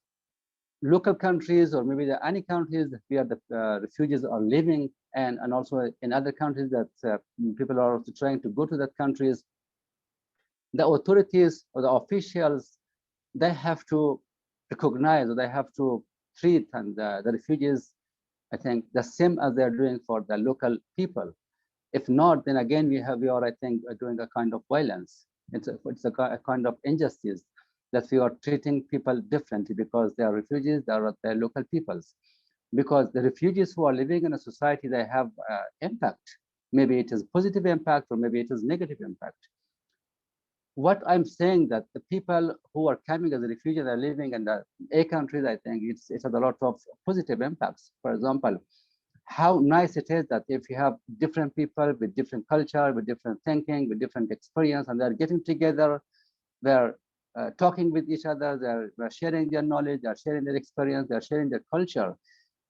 local countries, or maybe any countries where the refugees are living, and also in other countries that people are also trying to go to that countries, the authorities or the officials, they have to recognize, or they have to treat the refugees, I think, the same as they're doing for the local people. If not, then again we are, I think, doing a kind of violence. It's a kind of injustice, that we are treating people differently because they are refugees, they are local peoples. Because the refugees who are living in a society, they have impact. Maybe it is positive impact, or maybe it is negative impact. What I'm saying, that the people who are coming as a refugee, are living in the A countries, I think it has a lot of positive impacts. For example, how nice it is that if you have different people with different culture, with different thinking, with different experience, and they're getting together, they're talking with each other, they're sharing their knowledge, they're sharing their experience, they're sharing their culture.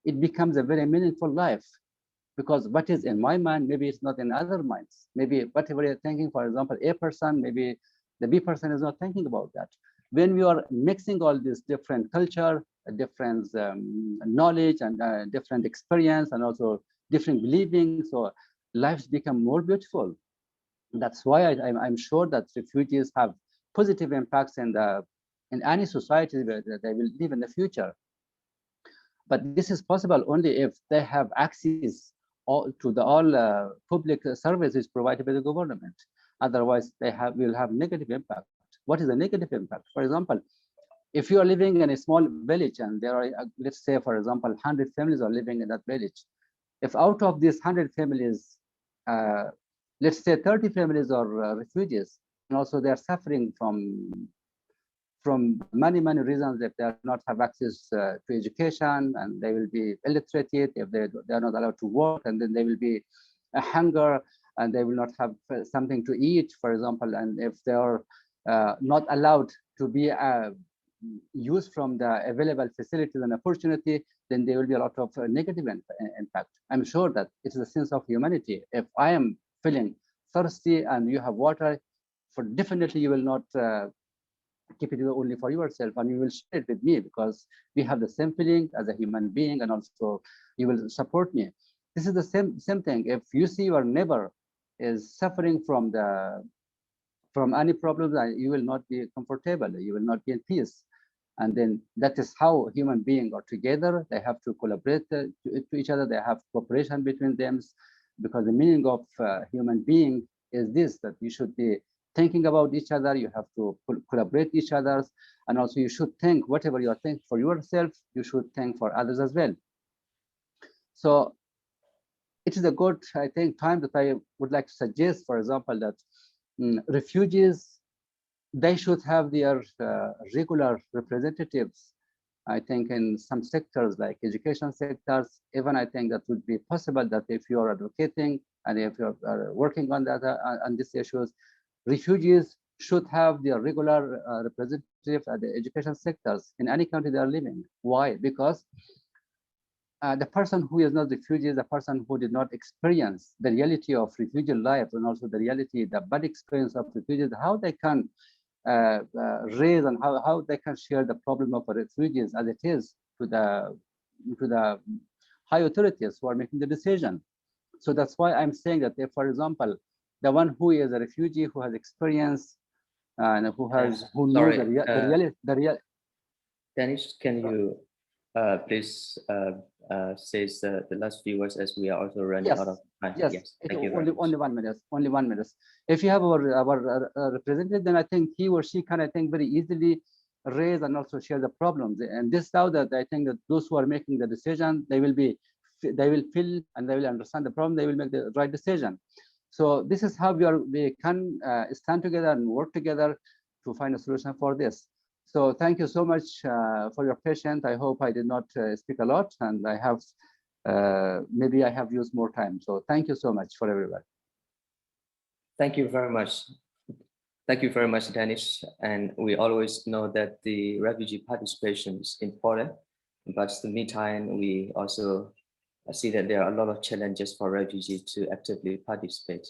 It becomes a very meaningful life, because what is in my mind, maybe it's not in other minds. Maybe whatever you're thinking, for example, A person, maybe the B person is not thinking about that. When we are mixing all this different culture, different knowledge, and different experience, and also different believing, so lives become more beautiful. That's why I'm sure that refugees have positive impacts in any society where they will live in the future. But this is possible only if they have access to all public services provided by the government. Otherwise, will have negative impact. What is the negative impact? For example, if you are living in a small village and there are, let's say, for example, 100 families are living in that village. If out of these 100 families, let's say 30 families are refugees, and also they are suffering from many reasons, that they are not have access to education, and they will be illiterate if they are not allowed to work, and then they will be a hunger, and they will not have something to eat, for example, and if they are not allowed to be used from the available facilities and opportunity, then there will be a lot of negative impact. I'm sure that it is a sense of humanity. If I am feeling thirsty and you have water, definitely you will not keep it only for yourself, and you will share it with me, because we have the same feeling as a human being, and also you will support me. This is the same thing. If you see your neighbor is suffering from any problems, you will not be comfortable, you will not be in peace. And then that is how human beings are together. They have to collaborate to each other. They have cooperation between them, because the meaning of human being is this, that you should be thinking about each other, you have to collaborate each other, and also you should think whatever you are thinking for yourself, you should think for others as well. So it is a good, I think, time that I would like to suggest, for example, that refugees, they should have their regular representatives, I think, in some sectors like education sectors. Even I think that would be possible that if you are advocating and if you are working on that on these issues, refugees should have their regular representatives at the education sectors in any country they are living. Why? Because the person who is not refugee is a person who did not experience the reality of refugee life, and also the reality, the bad experience of refugees, how they can raise and how they can share the problem of refugees as it is to the high authorities who are making the decision. So that's why I'm saying that if, for example, the one who is a refugee, who has experience and who knows the real. Danish, can you please say the last few words, as we are also running out of time? Yes. Thank you. Only 1 minute. Only 1 minute. If you have our representative, then I think he or she can, I think, very easily raise and also share the problems. And this now that I think that those who are making the decision, they will feel and they will understand the problem. They will make the right decision. So this is how we can stand together and work together to find a solution for this. So thank you so much for your patience. I hope I did not speak a lot, and I have maybe I have used more time. So thank you so much for everyone. Thank you very much. Thank you very much, Danish. And we always know that the refugee participation is important, but in the meantime, we also see that there are a lot of challenges for refugees to actively participate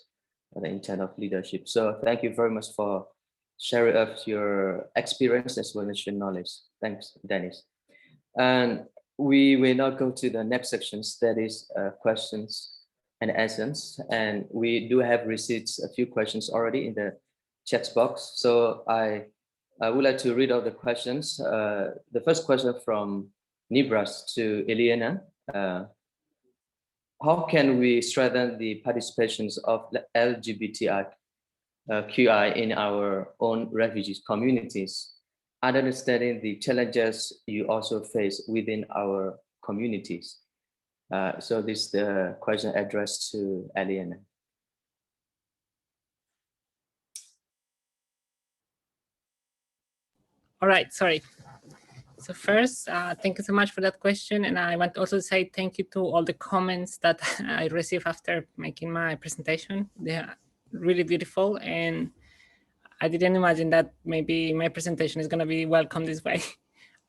in terms of leadership. So thank you very much for sharing of your experience as well as your knowledge. Thanks, Dennis. And we will now go to the next sections, that is questions and answers. And we do have received a few questions already in the chat box. So I would like to read out the questions. The first question from Nibras to Eliana. How can we strengthen the participations of the LGBTQI in our own refugees communities, understanding the challenges you also face within our communities? So this is the question addressed to Eliana. All right, sorry. So first, thank you so much for that question. And I want to also say thank you to all the comments that I received after making my presentation. They are really beautiful. And I didn't imagine that maybe my presentation is going to be welcomed this way.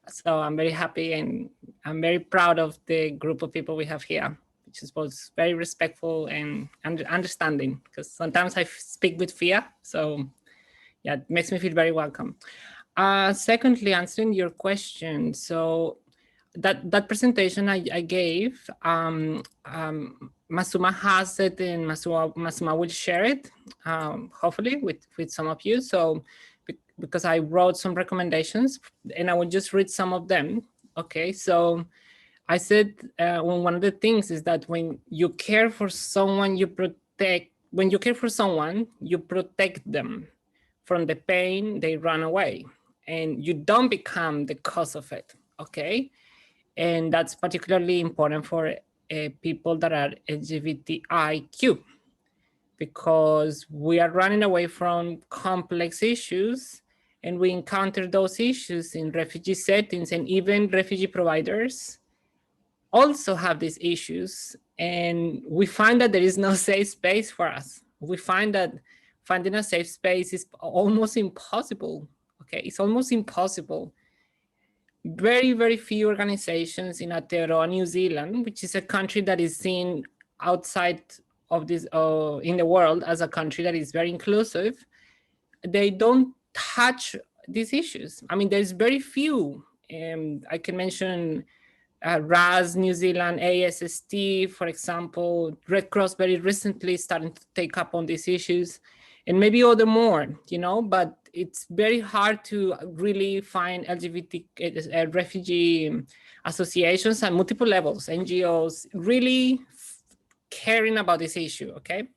So I'm very happy and I'm very proud of the group of people we have here, which is both very respectful and understanding, because sometimes I speak with fear. So yeah, it makes me feel very welcome. Secondly, answering your question, so that presentation I gave, Masuma has it and Masuma will share it, hopefully with some of you. So because I wrote some recommendations and I will just read some of them. Okay, so I said one of the things is that when you care for someone, you protect them from the pain they run away, and you don't become the cause of it, okay? And that's particularly important for people that are LGBTIQ, because we are running away from complex issues, and we encounter those issues in refugee settings, and even refugee providers also have these issues, and we find that there is no safe space for us. We find that finding a safe space is almost impossible. Okay, it's almost impossible. Very, very few organizations in Aotearoa, New Zealand, which is a country that is seen outside of this, in the world as a country that is very inclusive, they don't touch these issues. I mean, there's very few. I can mention RAS New Zealand, ASST, for example. Red Cross very recently starting to take up on these issues, and maybe other more, but it's very hard to really find LGBT refugee associations at multiple levels, NGOs, really caring about this issue, okay?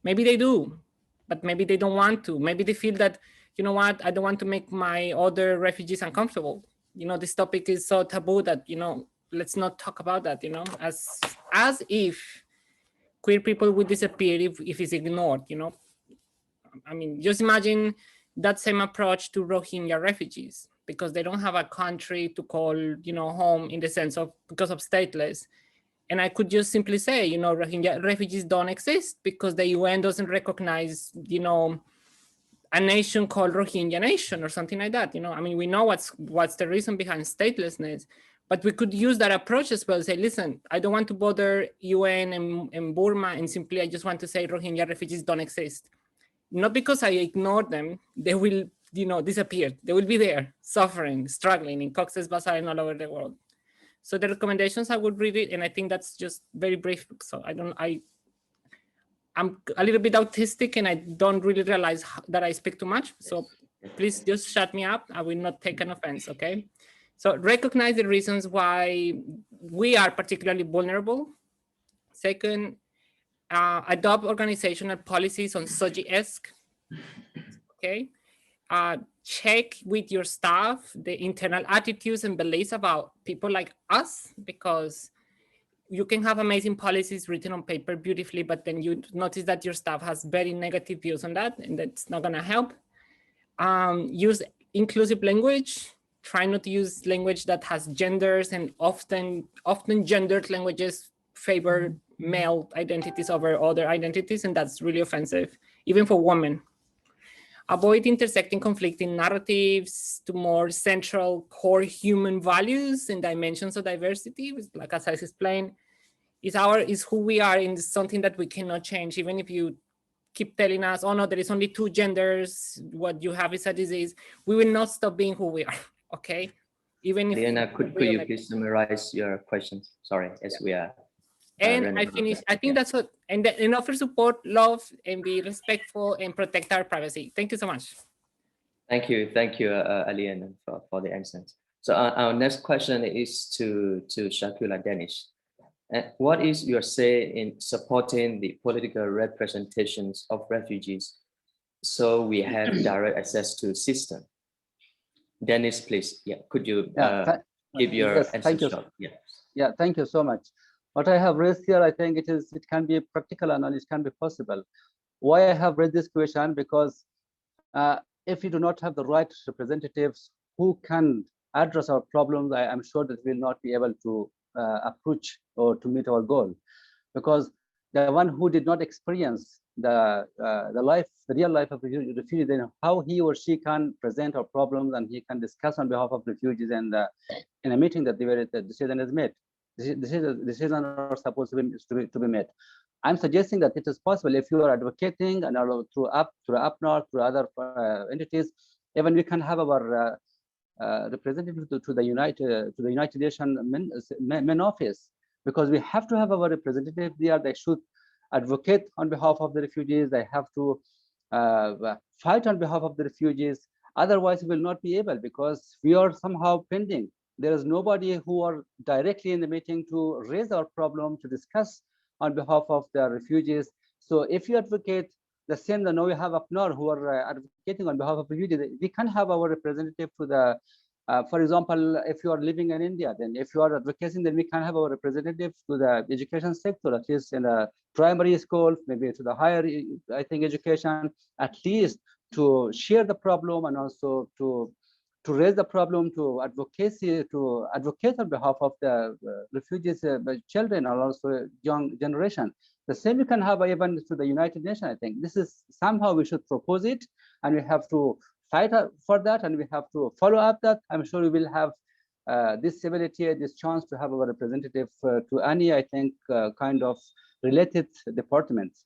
Maybe they do, but maybe they don't want to. Maybe they feel that, you know what, I don't want to make my other refugees uncomfortable. This topic is so taboo that, let's not talk about that, as if queer people would disappear if it's ignored, I mean, just imagine that same approach to Rohingya refugees, because they don't have a country to call, home in the sense of, because of stateless. And I could just simply say, Rohingya refugees don't exist because the UN doesn't recognize, a nation called Rohingya nation or something like that. I mean, we know what's the reason behind statelessness, but we could use that approach as well. Say, listen, I don't want to bother UN and Burma, and simply I just want to say Rohingya refugees don't exist. Not because I ignore them, they will, disappear. They will be there, suffering, struggling in Cox's Bazar and all over the world. So the recommendations, I would read it, and I think that's just very brief. So I'm a little bit autistic, and I don't really realize that I speak too much. So please just shut me up. I will not take an offense, okay? So recognize the reasons why we are particularly vulnerable. Second, adopt organizational policies on SOGI-esque, okay? Check with your staff the internal attitudes and beliefs about people like us, because you can have amazing policies written on paper beautifully, but then you notice that your staff has very negative views on that, and that's not gonna help. Use inclusive language. Try not to use language that has genders, and often gendered languages favor male identities over other identities, and that's really offensive, even for women. Avoid intersecting conflicting narratives to more central core human values and dimensions of diversity. Like as I explained, is who we are, and something that we cannot change. Even if you keep telling us, oh no, there is only two genders, what you have is a disease, we will not stop being who we are, okay? Even if— Diana, could you please summarize your questions? Sorry, as we are. And I finished. I think that's what, and offer support, love, and be respectful and protect our privacy. Thank you so much. Thank you, Aliana, for the answers. So our next question is to Shakula Danish. What is your say in supporting the political representations of refugees so we have direct access to system? Dennis, please. Yeah, could you give your answer short? Yeah, thank you so much. What I have raised here, I think it can be practical and it can be possible. Why I have raised this question? Because if you do not have the right representatives who can address our problems, I'm sure that we'll not be able to approach or to meet our goal, because the one who did not experience the real life of refugees, then how he or she can present our problems and he can discuss on behalf of refugees and in a meeting that the decision is made. Decisions are supposed to be made. I'm suggesting that it is possible if you are advocating and through APNOR, through other entities, even we can have our representative to the United Nations main office, because we have to have our representative there. They should advocate on behalf of the refugees. They have to fight on behalf of the refugees. Otherwise, we will not be able, because we are somehow pending. There is nobody who are directly in the meeting to raise our problem, to discuss on behalf of the refugees. So if you advocate the same, now we have APNOR who are advocating on behalf of refugees. We can have our representative to the, for example, if you are living in India, then if you are advocating, then we can have our representative to the education sector, at least in a primary school, maybe to the higher, I think, education, at least to share the problem and also to raise the problem, to advocate on behalf of the refugees, children, and also young generation. The same we can have even to the United Nations. I think this is somehow we should propose it, and we have to fight for that, and we have to follow up that. I'm sure we will have this ability, this chance to have our representative to any, I think, kind of related departments.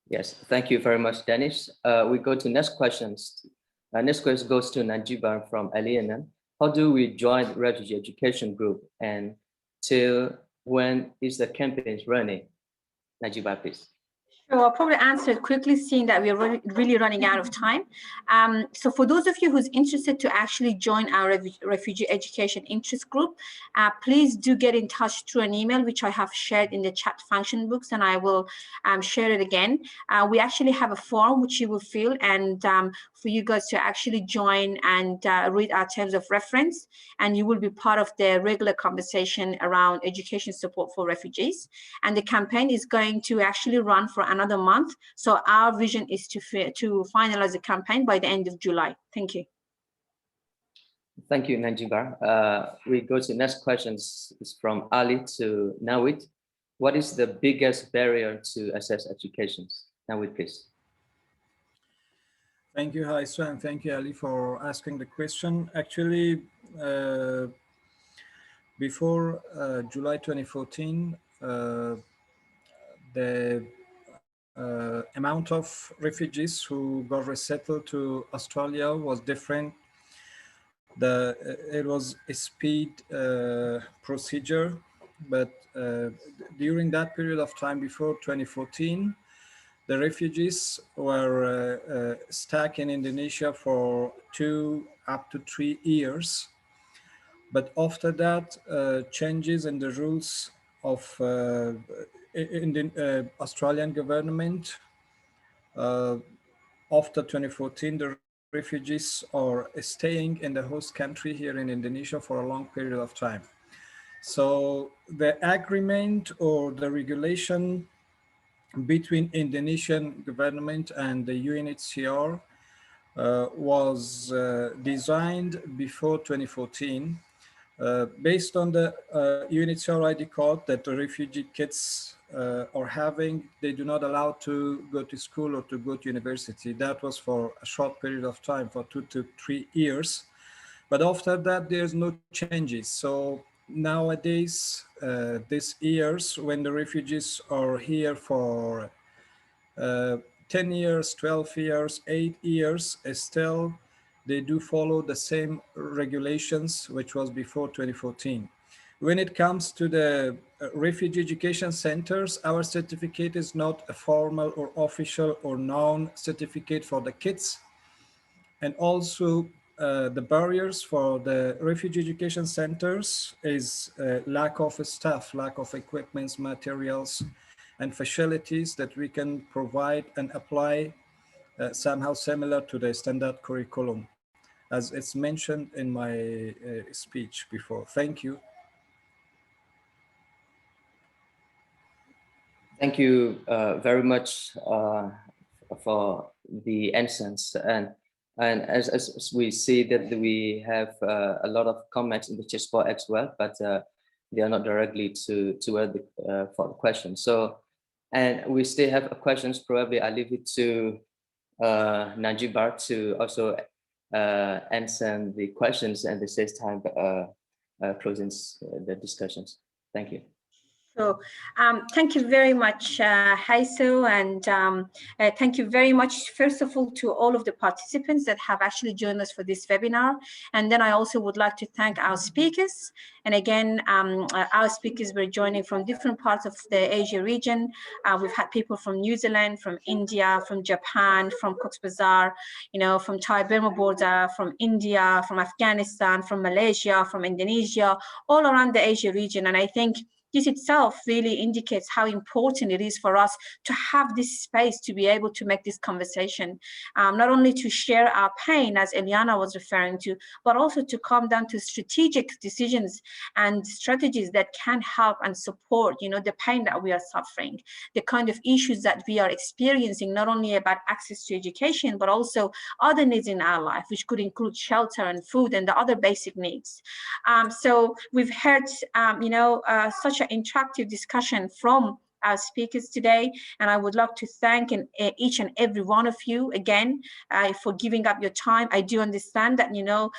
Yes, thank you very much, Dennis. We go to next questions. Next question goes to Najiba from Aliena. How do we join refugee education group, and till when is the campaign running? Najiba, please. Sure, I'll probably answer it quickly, seeing that we're really running out of time. So for those of you who's interested to actually join our refugee education interest group, please do get in touch through an email, which I have shared in the chat function books, and I will share it again. We actually have a form which you will fill, and for you guys to actually join and read our terms of reference, and you will be part of the regular conversation around education support for refugees. And the campaign is going to actually run for another month. So our vision is to finalize the campaign by the end of July. Thank you. Thank you, Najiba. We go to next questions. It's from Ali to Nawid. What is the biggest barrier to access education? Nawid, please. Thank you, Haiso, and thank you, Ali, for asking the question. Actually, before July 2014, the amount of refugees who got resettled to Australia was different. It was a speed procedure, but during that period of time before 2014, the refugees were stuck in Indonesia for 2 up to 3 years. But after that, changes in the rules of in the Australian government, after 2014, the refugees are staying in the host country here in Indonesia for a long period of time. So the agreement or the regulation between Indonesian government and the UNHCR was designed before 2014. Based on the UNHCR ID card that the refugee kids are having, they do not allow to go to school or to go to university. That was for a short period of time, for 2 to 3 years. But after that, there's no changes. So nowadays, these years, when the refugees are here for 10 years, 12 years, 8 years, still they do follow the same regulations, which was before 2014. When it comes to the refugee education centers, our certificate is not a formal or official or known certificate for the kids. And also the barriers for the refugee education centers is lack of staff, lack of equipments, materials, and facilities that we can provide and apply somehow similar to the standard curriculum, as it's mentioned in my speech before. Thank you. Thank you very much for the answers. And And as we see that we have a lot of comments in the chat box as well, but they are not directly to for the question. So, and we still have questions. Probably I leave it to Najibar to also answer the questions and the same time closing the discussions. Thank you. So thank you very much, Haiso, and thank you very much, first of all, to all of the participants that have actually joined us for this webinar. And then I also would like to thank our speakers. And again, our speakers were joining from different parts of the Asia region. We've had people from New Zealand, from India, from Japan, from Cox's Bazar, you know, from Thai-Burma border, from India, from Afghanistan, from Malaysia, from Indonesia, all around the Asia region. And I think this itself really indicates how important it is for us to have this space to be able to make this conversation, not only to share our pain, as Eliana was referring to, but also to come down to strategic decisions and strategies that can help and support, you know, the pain that we are suffering, the kind of issues that we are experiencing, not only about access to education, but also other needs in our life, which could include shelter and food and the other basic needs. So we've heard, you know, such an interactive discussion from our speakers today, and I would like to thank each and every one of you again for giving up your time. I do understand that, you know,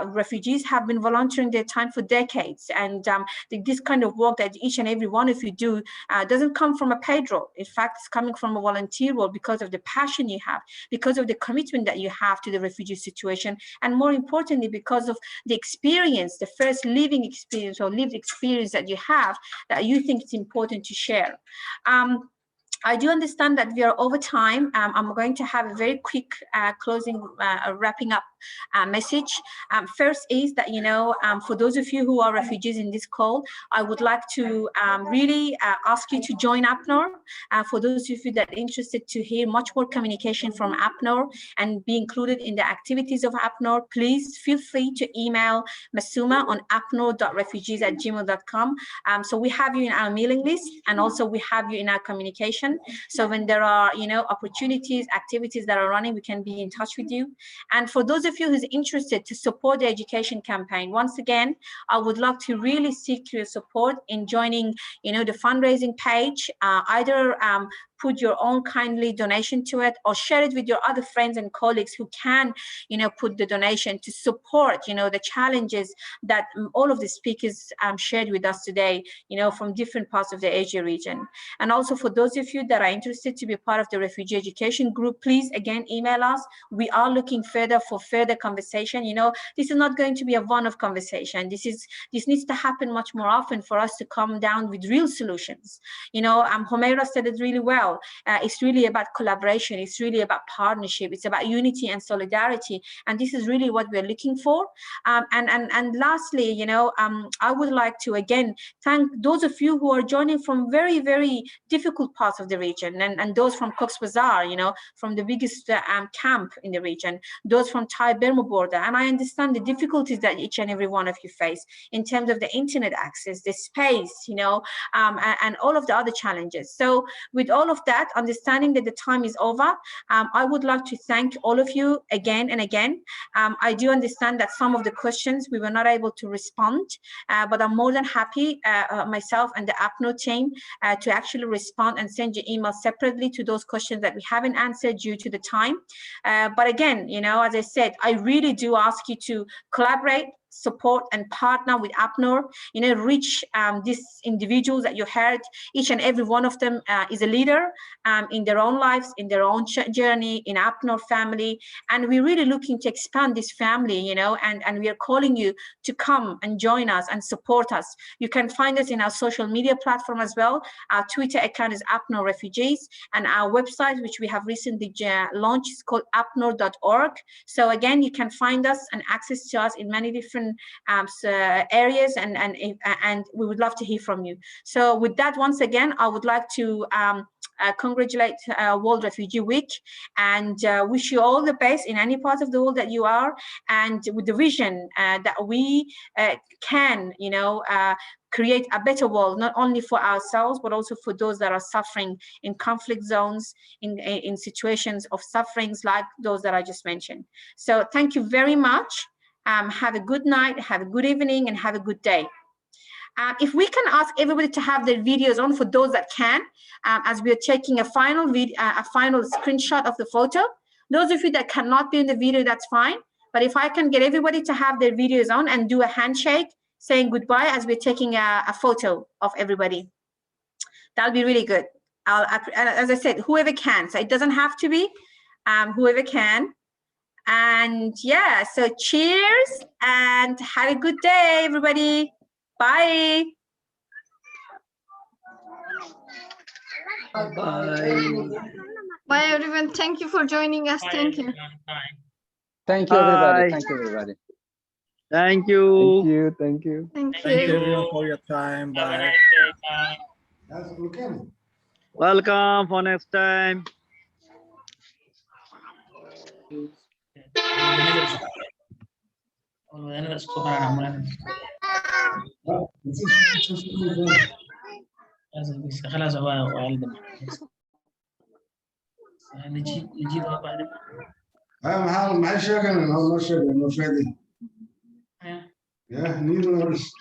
refugees have been volunteering their time for decades, and this kind of work that each and every one of you do doesn't come from a paid role. In fact, it's coming from a volunteer role because of the passion you have, because of the commitment that you have to the refugee situation, and more importantly, because of the experience, the first living experience or lived experience that you have, that you think it's important to share. I do understand that we are over time. I'm going to have a very quick closing, wrapping up message. First is that, you know, for those of you who are refugees in this call, I would like to really ask you to join APNOR. For those of you that are interested to hear much more communication from APNOR and be included in the activities of APNOR, please feel free to email Masuma on apnor.refugees@gmail.com. So we have you in our mailing list, and also we have you in our communication. So when there are, you know, opportunities, activities that are running, we can be in touch with you. And for those of you who's interested to support the education campaign, once again, I would love to really seek your support in joining, you know, the fundraising page, either put your own kindly donation to it, or share it with your other friends and colleagues who can, you know, put the donation to support, you know, the challenges that all of the speakers shared with us today, you know, from different parts of the Asia region. And also for those of you that are interested to be part of the refugee education group, please again email us. We are looking further for further conversation. You know, this is not going to be a one-off conversation. This needs to happen much more often for us to come down with real solutions. You know, Homeira said it really well. It's really about collaboration. It's really about partnership. It's about unity and solidarity. And this is really what we're looking for. And lastly, you know, I would like to again thank those of you who are joining from very, very difficult parts of the region, and those from Cox's Bazar, you know, from the biggest camp in the region, those from Thai-Burma border. And I understand the difficulties that each and every one of you face in terms of the internet access, the space, you know, and all of the other challenges. So with all of that, understanding that the time is over, I would like to thank all of you again and again. I do understand that some of the questions we were not able to respond, but I'm more than happy, myself and the APNOR team, to actually respond and send you emails separately to those questions that we haven't answered due to the time. But again, you know, as I said, I really do ask you to collaborate, support and partner with APNOR, you know, reach these individuals that you heard. Each and every one of them is a leader in their own lives, in their own journey, in APNOR family. And we're really looking to expand this family, you know, and we are calling you to come and join us and support us. You can find us in our social media platform as well. Our Twitter account is APNOR Refugees, and our website, which we have recently launched, is called apnor.org. So again, you can find us and access to us in many different areas, and we would love to hear from you. So with that, once again, I would like to congratulate World Refugee Week, and wish you all the best in any part of the world that you are, and with the vision that we can, you know, create a better world, not only for ourselves, but also for those that are suffering in conflict zones, in situations of sufferings like those that I just mentioned. So thank you very much. Have a good night, have a good evening, and have a good day. If we can ask everybody to have their videos on for those that can, as we are taking a final screenshot of the photo. Those of you that cannot be in the video, that's fine. But if I can get everybody to have their videos on and do a handshake, saying goodbye as we're taking a photo of everybody, that'll be really good. As I said, whoever can. So it doesn't have to be, whoever can. And yeah, so cheers and have a good day, everybody. Bye. Bye. Bye, everyone. Thank you for joining us. Thank you. Thank you, everybody. Thank you, everybody. Thank you. Thank you. Thank Thank you. you everyone for your time. Bye. Welcome for next time. خلاص هو والدنا نجيب بعد معلش يا كان هو مش فاضي يا نيجي نورس